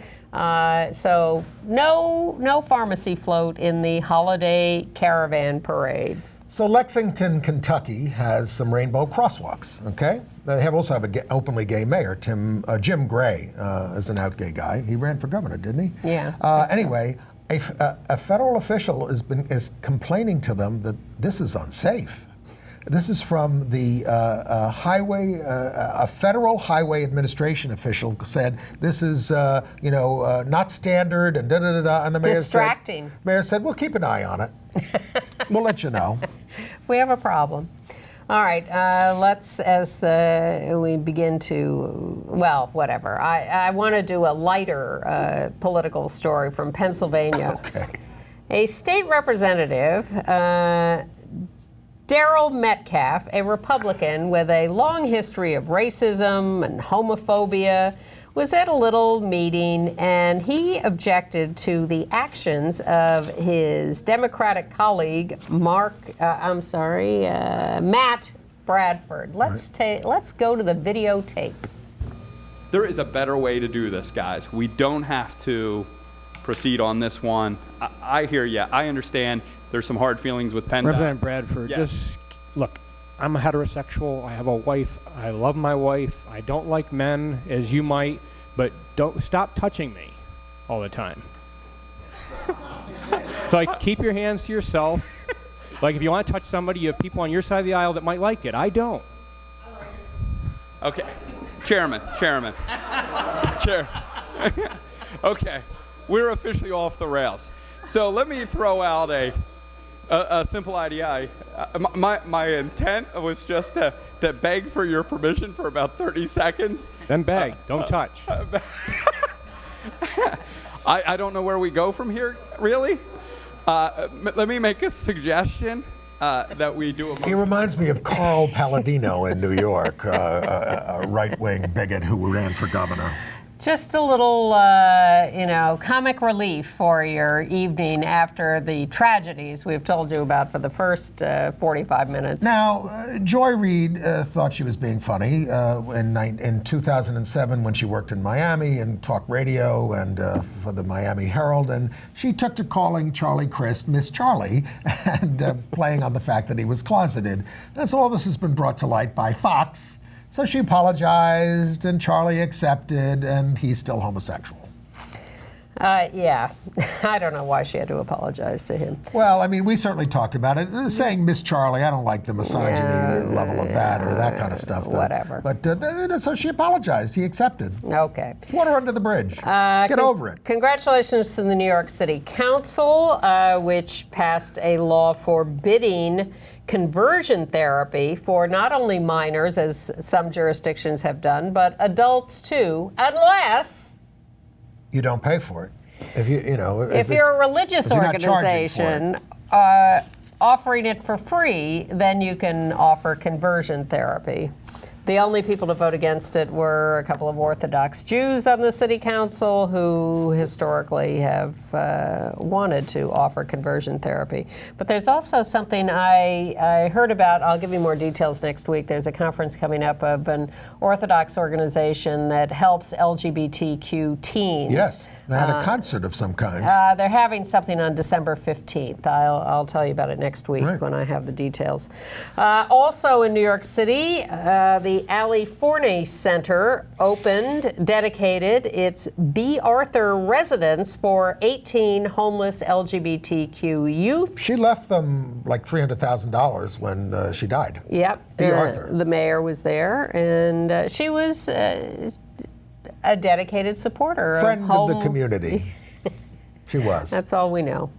Speaker 3: So no pharmacy float in the holiday caravan parade.
Speaker 2: So Lexington, Kentucky has some rainbow crosswalks, okay? They also have an openly gay mayor, Jim Gray, is an out gay guy. He ran for governor, didn't he?
Speaker 3: Yeah.
Speaker 2: Anyway, a federal official is complaining to them that this is unsafe. This is from the a federal highway administration official said this is not standard and da-da-da-da. And the mayor said, we'll keep an eye on it. We'll let you know.
Speaker 3: We have a problem. All right, let's, as we begin to, well, whatever. I want to do a lighter political story from Pennsylvania.
Speaker 2: Okay.
Speaker 3: A state representative, Daryl Metcalf, a Republican with a long history of racism and homophobia, was at a little meeting, and he objected to the actions of his Democratic colleague, Matt Bradford. Let's go to the videotape.
Speaker 4: There is a better way to do this, guys. We don't have to proceed on this one. I hear you. I understand there's some hard feelings with PennDOT.
Speaker 5: Representative Bradford,
Speaker 4: Yes.
Speaker 5: just look, I'm a heterosexual. I have a wife. I love my wife. I don't like men, as you might, but don't stop touching me all the time. So like, keep your hands to yourself. Like if you want to touch somebody, you have people on your side of the aisle that might like it. I don't.
Speaker 4: Okay, Chairman. Chair. Okay, we're officially off the rails. So let me throw out a simple idea. My intent was just to beg for your permission for about 30 seconds.
Speaker 5: Then beg, don't touch.
Speaker 4: I don't know where we go from here, really. Let me make a suggestion that we do
Speaker 2: He reminds me of Carl Palladino in New York, a right-wing bigot who ran for governor.
Speaker 3: Just a little, comic relief for your evening after the tragedies we've told you about for the first 45 minutes.
Speaker 2: Now, Joy Reid thought she was being funny in 2007 when she worked in Miami and talk radio and for the Miami Herald, and she took to calling Charlie Crist Miss Charlie and playing on the fact that he was closeted. And so all this has been brought to light by Fox. So she apologized, and Charlie accepted, and he's still homosexual.
Speaker 3: Yeah, I don't know why she had to apologize to him.
Speaker 2: Well, I mean, we certainly talked about it. Saying Miss Charlie, I don't like the misogyny level of that or that kind of stuff.
Speaker 3: Whatever.
Speaker 2: But so she apologized. He accepted.
Speaker 3: Okay.
Speaker 2: Water under the bridge. Get over it.
Speaker 3: Congratulations to the New York City Council, which passed a law forbidding conversion therapy for not only minors, as some jurisdictions have done, but adults too, unless
Speaker 2: you don't pay for it. If
Speaker 3: if you're a religious organization offering it for free, then you can offer conversion therapy. The only people to vote against it were a couple of Orthodox Jews on the city council who historically have wanted to offer conversion therapy. But there's also something I heard about. I'll give you more details next week. There's a conference coming up of an Orthodox organization that helps LGBTQ teens.
Speaker 2: Yes, they had a concert of some kind.
Speaker 3: They're having something on December 15th. I'll tell you about it next week when I have the details. Also in New York City, the Ali Forney Center dedicated its B. Arthur residence for 18 homeless LGBTQ youth.
Speaker 2: She left them like $300,000 when she died.
Speaker 3: Yep.
Speaker 2: B. Arthur.
Speaker 3: The mayor was there, and she was a dedicated supporter
Speaker 2: Friend of the community. She was.
Speaker 3: That's all we know.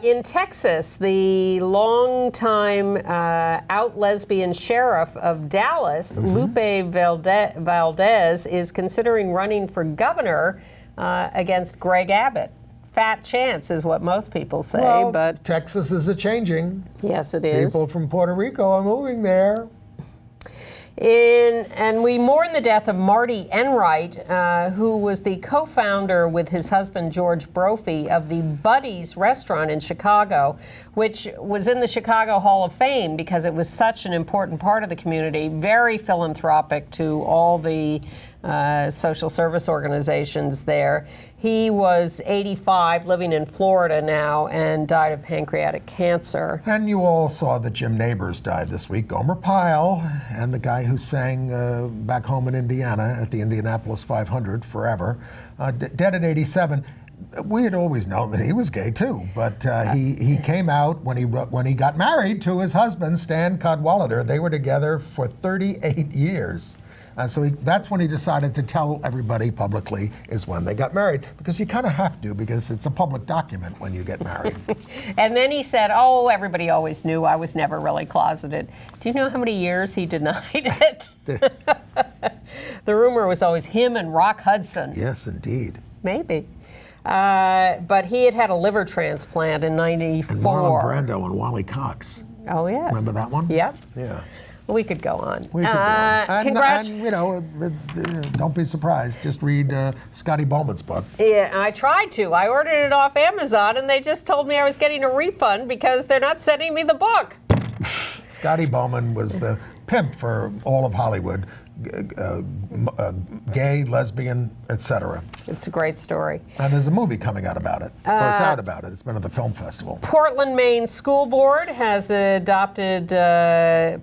Speaker 3: In Texas, the longtime out lesbian sheriff of Dallas, Lupe Valdez, is considering running for governor against Greg Abbott. Fat chance is what most people say,
Speaker 2: Well,
Speaker 3: but
Speaker 2: Texas is a-changing.
Speaker 3: yes, it is.
Speaker 2: People from Puerto Rico are moving there.
Speaker 3: And we mourn the death of Marty Enright, who was the co-founder with his husband George Brophy of the Buddy's restaurant in Chicago, which was in the Chicago Hall of Fame because it was such an important part of the community, very philanthropic to all the social service organizations there. He was 85, living in Florida now, and died of pancreatic cancer.
Speaker 2: And you all saw that Jim Nabors died this week. Gomer Pyle, and the guy who sang back home in Indiana at the Indianapolis 500 forever, dead at 87. We had always known that he was gay too, but he came out when he got married to his husband Stan Cadwallader. They were together for 38 years. So that's when he decided to tell everybody publicly is when they got married, because you kind of have to, because it's a public document when you get married.
Speaker 3: And then he said, oh, everybody always knew I was never really closeted. Do you know how many years he denied it? The rumor was always him and Rock Hudson.
Speaker 2: Yes, indeed.
Speaker 3: Maybe. But he had a liver transplant in '94.
Speaker 2: And Marlon Brando and Wally Cox.
Speaker 3: Oh, yes.
Speaker 2: Remember that one?
Speaker 3: Yep.
Speaker 2: Yeah.
Speaker 3: We could go on.
Speaker 2: We could go on.
Speaker 3: Congrats.
Speaker 2: And, don't be surprised. Just read Scotty Bowman's book.
Speaker 3: Yeah, I tried to. I ordered it off Amazon, and they just told me I was getting a refund because they're not sending me the book.
Speaker 2: Scotty Bowman was the pimp for all of Hollywood. gay, lesbian, etc.
Speaker 3: It's a great story.
Speaker 2: And there's a movie coming out about it, or it's out about it. It's been at the film festival.
Speaker 3: Portland, Maine School Board has adopted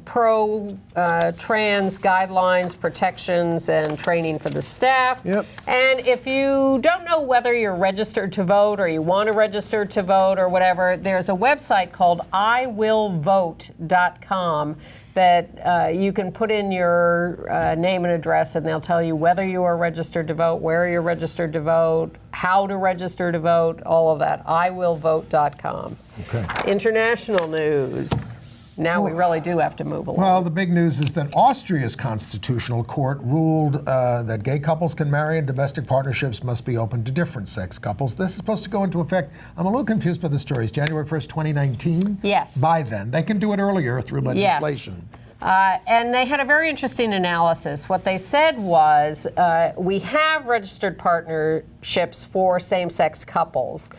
Speaker 3: pro-trans guidelines, protections, and training for the staff.
Speaker 2: Yep.
Speaker 3: And if you don't know whether you're registered to vote or you want to register to vote or whatever, there's a website called iwillvote.com that you can put in your name and address, and they'll tell you whether you are registered to vote, where you're registered to vote, how to register to vote, all of that. iwillvote.com.
Speaker 2: Okay.
Speaker 3: International news. Now we really do have to move along.
Speaker 2: Well, the big news is that Austria's constitutional court ruled that gay couples can marry and domestic partnerships must be open to different sex couples. This is supposed to go into effect, I'm a little confused by the stories, January 1st, 2019?
Speaker 3: Yes.
Speaker 2: By then. They can do it earlier through legislation.
Speaker 3: Yes. And they had a very interesting analysis. What they said was, we have registered partnerships for same-sex couples,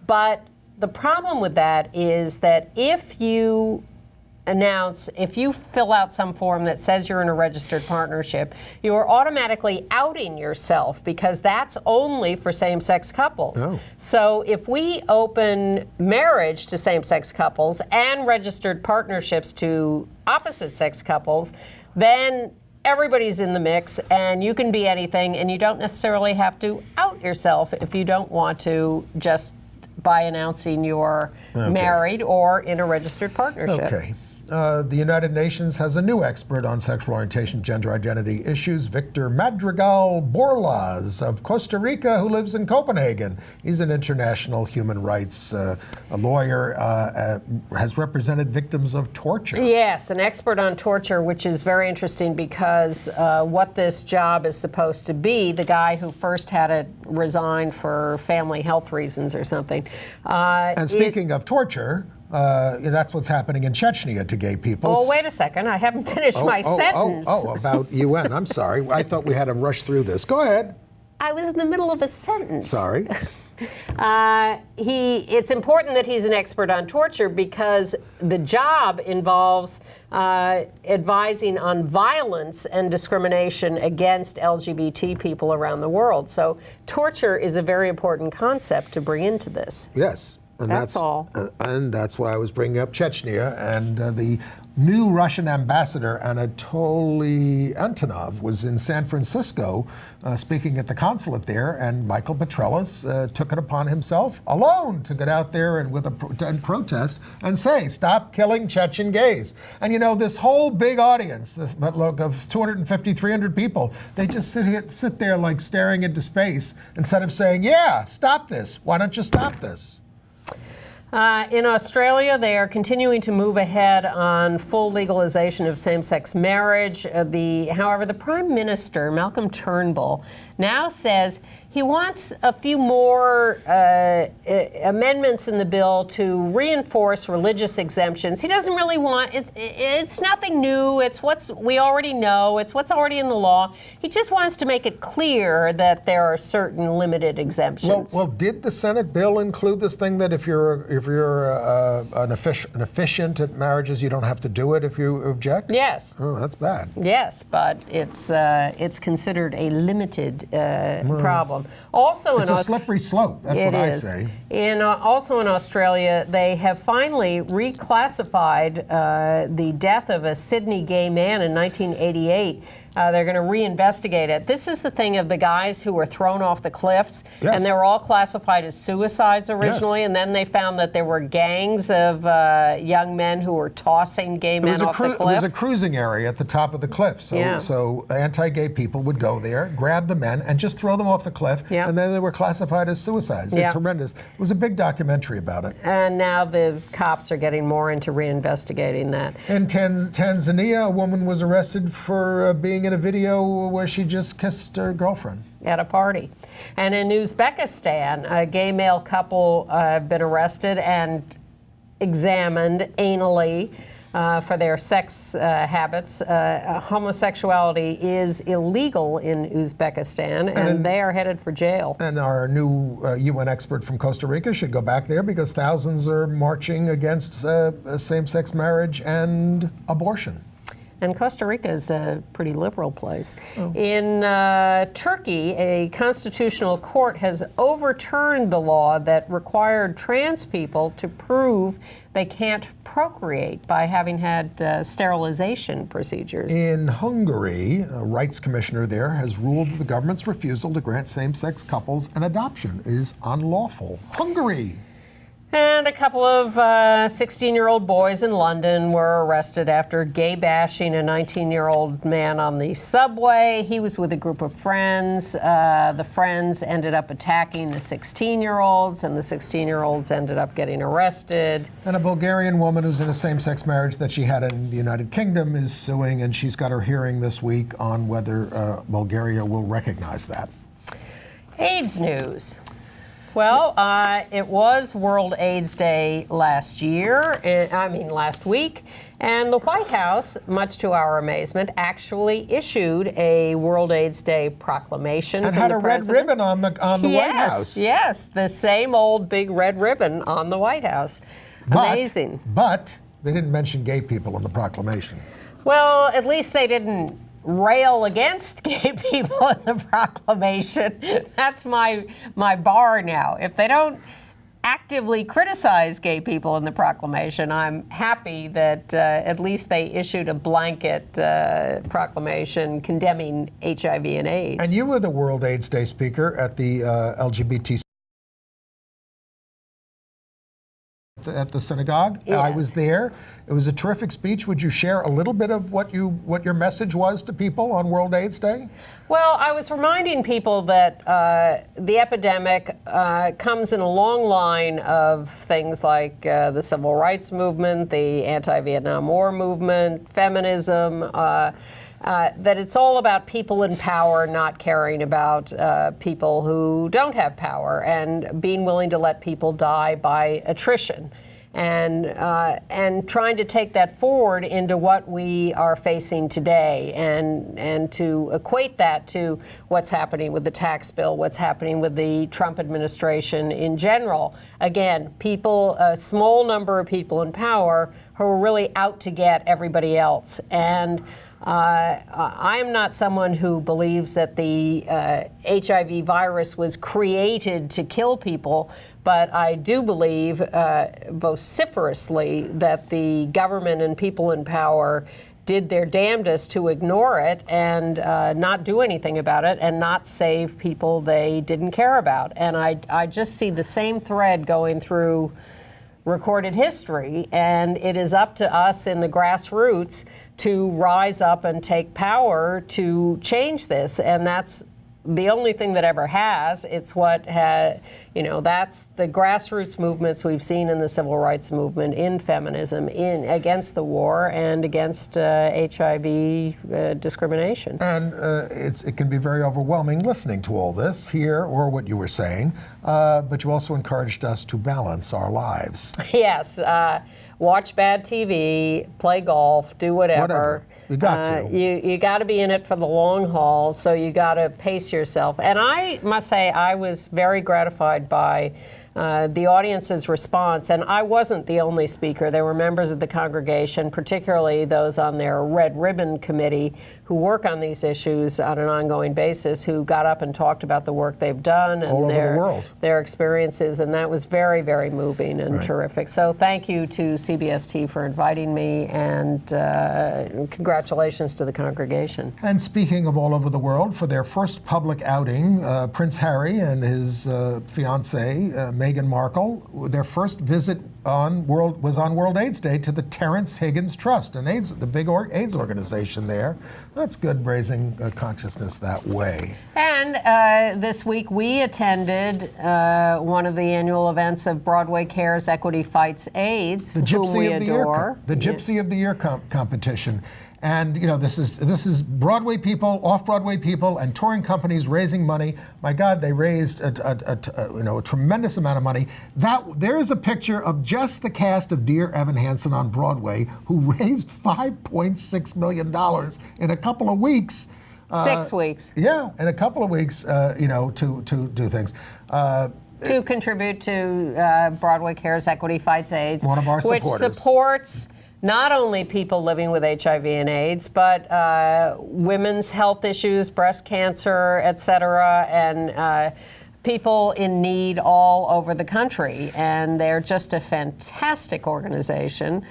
Speaker 3: but the problem with that is that if you fill out some form that says you're in a registered partnership, you are automatically outing yourself because that's only for same-sex couples.
Speaker 2: Oh.
Speaker 3: So if we open marriage to same-sex couples and registered partnerships to opposite-sex couples, then everybody's in the mix and you can be anything and you don't necessarily have to out yourself if you don't want to, just by announcing you're married or in a registered partnership.
Speaker 2: Okay. The United Nations has a new expert on sexual orientation, gender identity issues, Victor Madrigal Borlas of Costa Rica, who lives in Copenhagen. He's an international human rights lawyer, has represented victims of torture.
Speaker 3: Yes, an expert on torture, which is very interesting because what this job is supposed to be, the guy who first had it resign for family health reasons or something.
Speaker 2: And speaking of torture, that's what's happening in Chechnya to gay people.
Speaker 3: Oh, wait a second. I haven't finished my sentence.
Speaker 2: About UN. I'm sorry. I thought we had to rush through this. Go ahead.
Speaker 3: I was in the middle of a sentence.
Speaker 2: Sorry.
Speaker 3: It's important that he's an expert on torture because the job involves advising on violence and discrimination against LGBT people around the world. So torture is a very important concept to bring into this.
Speaker 2: Yes. And
Speaker 3: that's all.
Speaker 2: And that's why I was bringing up Chechnya. And the new Russian ambassador, Anatoly Antonov, was in San Francisco speaking at the consulate there. And Michael Petrelis took it upon himself alone to get out there and and protest and say, stop killing Chechen gays. And you know, this whole big audience of 250, 300 people, they just sit there like staring into space instead of saying, yeah, stop this. Why don't you stop this?
Speaker 3: In Australia, they are continuing to move ahead on full legalization of same-sex marriage. However, the Prime Minister, Malcolm Turnbull, now says he wants a few more amendments in the bill to reinforce religious exemptions. He doesn't really want it's nothing new. It's what we already know. It's what's already in the law. He just wants to make it clear that there are certain limited exemptions.
Speaker 2: Well, did the Senate bill include this thing that if you're an officiant at marriages, you don't have to do it if you object?
Speaker 3: Yes.
Speaker 2: Oh, that's bad.
Speaker 3: Yes, but it's considered a limited problem. Also,
Speaker 2: it's a slippery slope. That's what I say.
Speaker 3: Also in Australia, they have finally reclassified the death of a Sydney gay man in 1988. They're going to reinvestigate it. This is the thing of the guys who were thrown off the cliffs, and they were all classified as suicides originally, and then they found that there were gangs of young men who were tossing gay men off the cliff.
Speaker 2: It was a cruising area at the top of the cliff, so anti-gay people would go there, grab the men, and just throw them off the cliff, and then they were classified as suicides. It's horrendous. It was a big documentary about it.
Speaker 3: And now the cops are getting more into reinvestigating that.
Speaker 2: In Tanzania, a woman was arrested for being in a video where she just kissed her girlfriend.
Speaker 3: At a party. And in Uzbekistan, a gay male couple have been arrested and examined anally for their sex habits. Homosexuality is illegal in Uzbekistan, and they are headed for jail.
Speaker 2: And our new UN expert from Costa Rica should go back there because thousands are marching against same-sex marriage and abortion.
Speaker 3: And Costa Rica is a pretty liberal place. In Turkey, a constitutional court has overturned the law that required trans people to prove they can't procreate by having had sterilization procedures.
Speaker 2: In Hungary, a rights commissioner there has ruled that the government's refusal to grant same-sex couples an adoption is unlawful. Hungary!
Speaker 3: And a couple of 16-year-old boys in London were arrested after gay bashing a 19-year-old man on the subway. He was with a group of friends. The friends ended up attacking the 16-year-olds, and the 16-year-olds ended up getting arrested.
Speaker 2: And a Bulgarian woman who's in a same-sex marriage that she had in the United Kingdom is suing, and she's got her hearing this week on whether Bulgaria will recognize that.
Speaker 3: AIDS news. Well, it was World AIDS Day last week, and the White House, much to our amazement, actually issued a World AIDS Day proclamation.
Speaker 2: And had a red ribbon on the White House.
Speaker 3: Yes, the same old big red ribbon on the White House. Amazing.
Speaker 2: But they didn't mention gay people in the proclamation.
Speaker 3: Well, at least they didn't rail against gay people in the proclamation. That's my bar now. If they don't actively criticize gay people in the proclamation, I'm happy that at least they issued a blanket proclamation condemning HIV and AIDS.
Speaker 2: And you were the World AIDS Day speaker at the LGBT at the synagogue.
Speaker 3: Yes.
Speaker 2: I was there. It was a terrific speech. Would you share a little bit of what your message was to people on World AIDS Day?
Speaker 3: Well, I was reminding people that the epidemic comes in a long line of things like the civil rights movement, the anti-Vietnam War movement, feminism, that it's all about people in power not caring about people who don't have power and being willing to let people die by attrition. And trying to take that forward into what we are facing today, and to equate that to what's happening with the tax bill, what's happening with the Trump administration in general. Again, people, a small number of people in power who are really out to get everybody else. And I am not someone who believes that the HIV virus was created to kill people, but I do believe vociferously that the government and people in power did their damnedest to ignore it and not do anything about it and not save people they didn't care about. And I just see the same thread going through recorded history, and it is up to us in the grassroots to rise up and take power to change this. And that's the only thing that ever has. It's what has, that's the grassroots movements we've seen in the civil rights movement, in feminism, against the war and against HIV discrimination.
Speaker 2: And it can be very overwhelming listening to all this here or what you were saying, but you also encouraged us to balance our lives.
Speaker 3: Yes. Watch bad TV, play golf, do whatever.
Speaker 2: You got to.
Speaker 3: You got to be in it for the long haul, so you got to pace yourself. And I must say, I was very gratified by the audience's response. And I wasn't the only speaker. There were members of the congregation, particularly those on their Red Ribbon Committee, who work on these issues on an ongoing basis, who got up and talked about the work they've done and
Speaker 2: all over the world,
Speaker 3: their experiences. And that was very, very moving and terrific. So thank you to CBST for inviting me, and congratulations to the congregation.
Speaker 2: And speaking of all over the world, for their first public outing, Prince Harry and his fiancée, Meghan Markle, their first visit was on World AIDS Day to the Terrence Higgins Trust, the big AIDS organization there. That's good, raising consciousness that way.
Speaker 3: And this week we attended one of the annual events of Broadway Cares Equity Fights AIDS,
Speaker 2: the Gypsy
Speaker 3: whom we
Speaker 2: of the
Speaker 3: adore.
Speaker 2: Year, the Gypsy of the Year competition. And this is Broadway people, off-Broadway people, and touring companies raising money. My God, they raised a tremendous amount of money. There is a picture of just the cast of Dear Evan Hansen on Broadway, who raised $5.6 million in a couple of weeks.
Speaker 3: 6 weeks.
Speaker 2: Yeah, in a couple of weeks, to do things.
Speaker 3: To contribute to Broadway Cares Equity Fights AIDS,
Speaker 2: one of our
Speaker 3: which
Speaker 2: supporters.
Speaker 3: supports not only people living with HIV and AIDS, but women's health issues, breast cancer, et cetera, and people in need all over the country. And they're just a fantastic organization.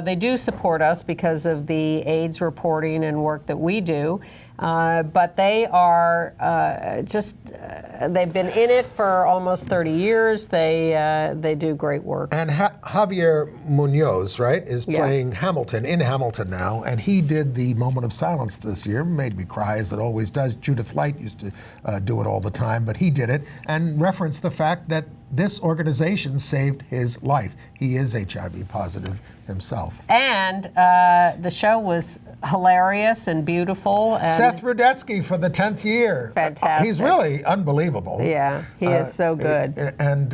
Speaker 3: They do support us because of the AIDS reporting and work that we do. But they are they've been in it for almost 30 years. They do great work.
Speaker 2: And Javier Munoz, right, is playing Hamilton in Hamilton now, and he did the moment of silence this year. Made me cry, as it always does. Judith Light used to do it all the time, but he did it and referenced the fact that this organization saved his life. He is HIV positive himself.
Speaker 3: And the show was hilarious and beautiful. And
Speaker 2: Seth Rudetsky for the 10th year.
Speaker 3: Fantastic.
Speaker 2: He's really unbelievable.
Speaker 3: Yeah, he is so good.
Speaker 2: And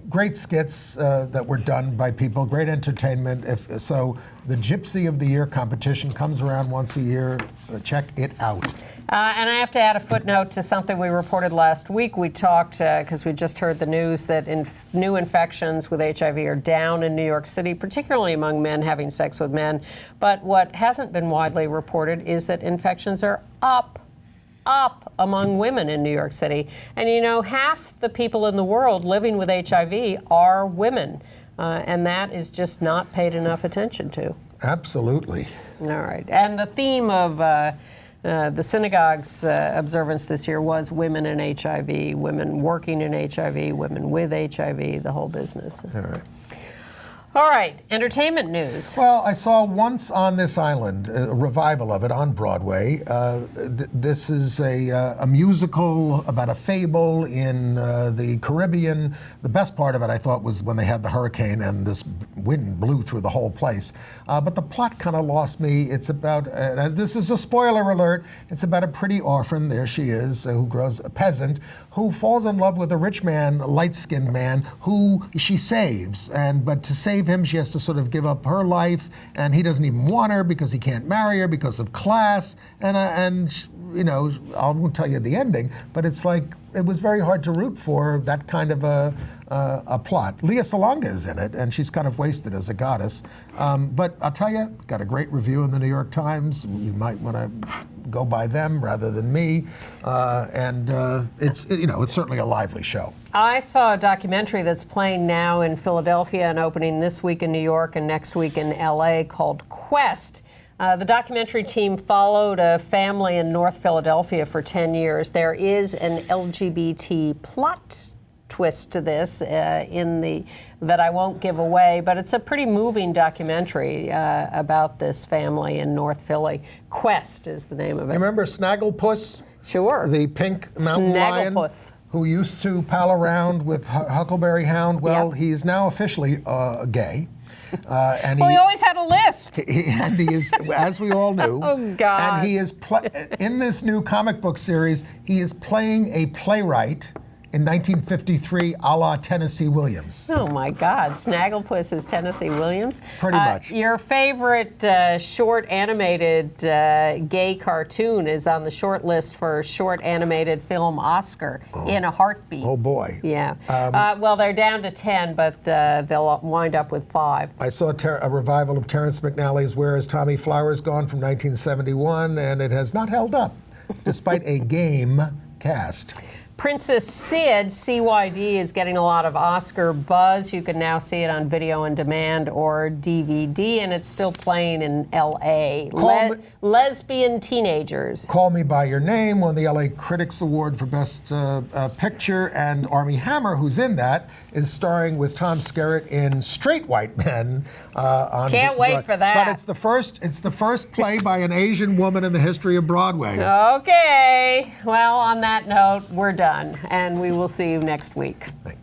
Speaker 2: great skits that were done by people, great entertainment. So the Gypsy of the Year competition comes around once a year. Check it out.
Speaker 3: And I have to add a footnote to something we reported last week. We talked, because we just heard the news, that new infections with HIV are down in New York City, particularly among men having sex with men. But what hasn't been widely reported is that infections are up among women in New York City. And you know, half the people in the world living with HIV are women. And that is just not paid enough attention to.
Speaker 2: Absolutely.
Speaker 3: All right. And the theme of the synagogue's observance this year was women in HIV, women working in HIV, women with HIV, the whole business.
Speaker 2: All right.
Speaker 3: All right, entertainment news.
Speaker 2: Well, I saw Once on This Island, a revival of it on Broadway. This is a musical about a fable in the Caribbean. The best part of it, I thought, was when they had the hurricane and this wind blew through the whole place. But the plot kind of lost me. It's about, this is a spoiler alert, it's about a pretty orphan, there she is, who grows a peasant, who falls in love with a rich man, a light-skinned man, who she saves. But to save him, she has to sort of give up her life, and he doesn't even want her because he can't marry her because of class. And you know, I won't tell you the ending, but it's like, it was very hard to root for that kind of a plot. Lea Salonga is in it, and she's kind of wasted as a goddess. But I'll tell you, got a great review in the New York Times. You might want to go by them rather than me. It's certainly a lively show.
Speaker 3: I saw a documentary that's playing now in Philadelphia and opening this week in New York and next week in LA called Quest. The documentary team followed a family in North Philadelphia for 10 years. There is an LGBT plot twist to this that I won't give away, but it's a pretty moving documentary about this family in North Philly. Quest is the name of it.
Speaker 2: Remember Snagglepuss?
Speaker 3: Sure.
Speaker 2: The pink mountain lion who used to pal around with Huckleberry Hound. Well, he's now officially gay. And
Speaker 3: he always had a lisp.
Speaker 2: And he is, as we all knew.
Speaker 3: Oh, God.
Speaker 2: And he is, in this new comic book series, he is playing a playwright in 1953, a la Tennessee Williams.
Speaker 3: Oh my God, Snagglepuss is Tennessee Williams?
Speaker 2: Pretty much.
Speaker 3: Your favorite short animated gay cartoon is on the short list for short animated film Oscar, In a Heartbeat.
Speaker 2: Oh boy.
Speaker 3: Yeah. Well, they're down to 10, but they'll wind up with 5.
Speaker 2: I saw a revival of Terrence McNally's Where Is Tommy Flowers Gone from 1971, and it has not held up, despite a game cast.
Speaker 3: Princess Sid, CYD, is getting a lot of Oscar buzz. You can now see it on video on demand or DVD, and it's still playing in L.A. Lesbian teenagers.
Speaker 2: Call Me By Your Name won the LA Critics Award for Best Picture, and Armie Hammer, who's in that, is starring with Tom Skerritt in Straight White Men.
Speaker 3: Can't wait for that.
Speaker 2: But it's the first play by an Asian woman in the history of Broadway.
Speaker 3: Okay. Well, on that note, we're done, and we will see you next week.
Speaker 2: Thanks.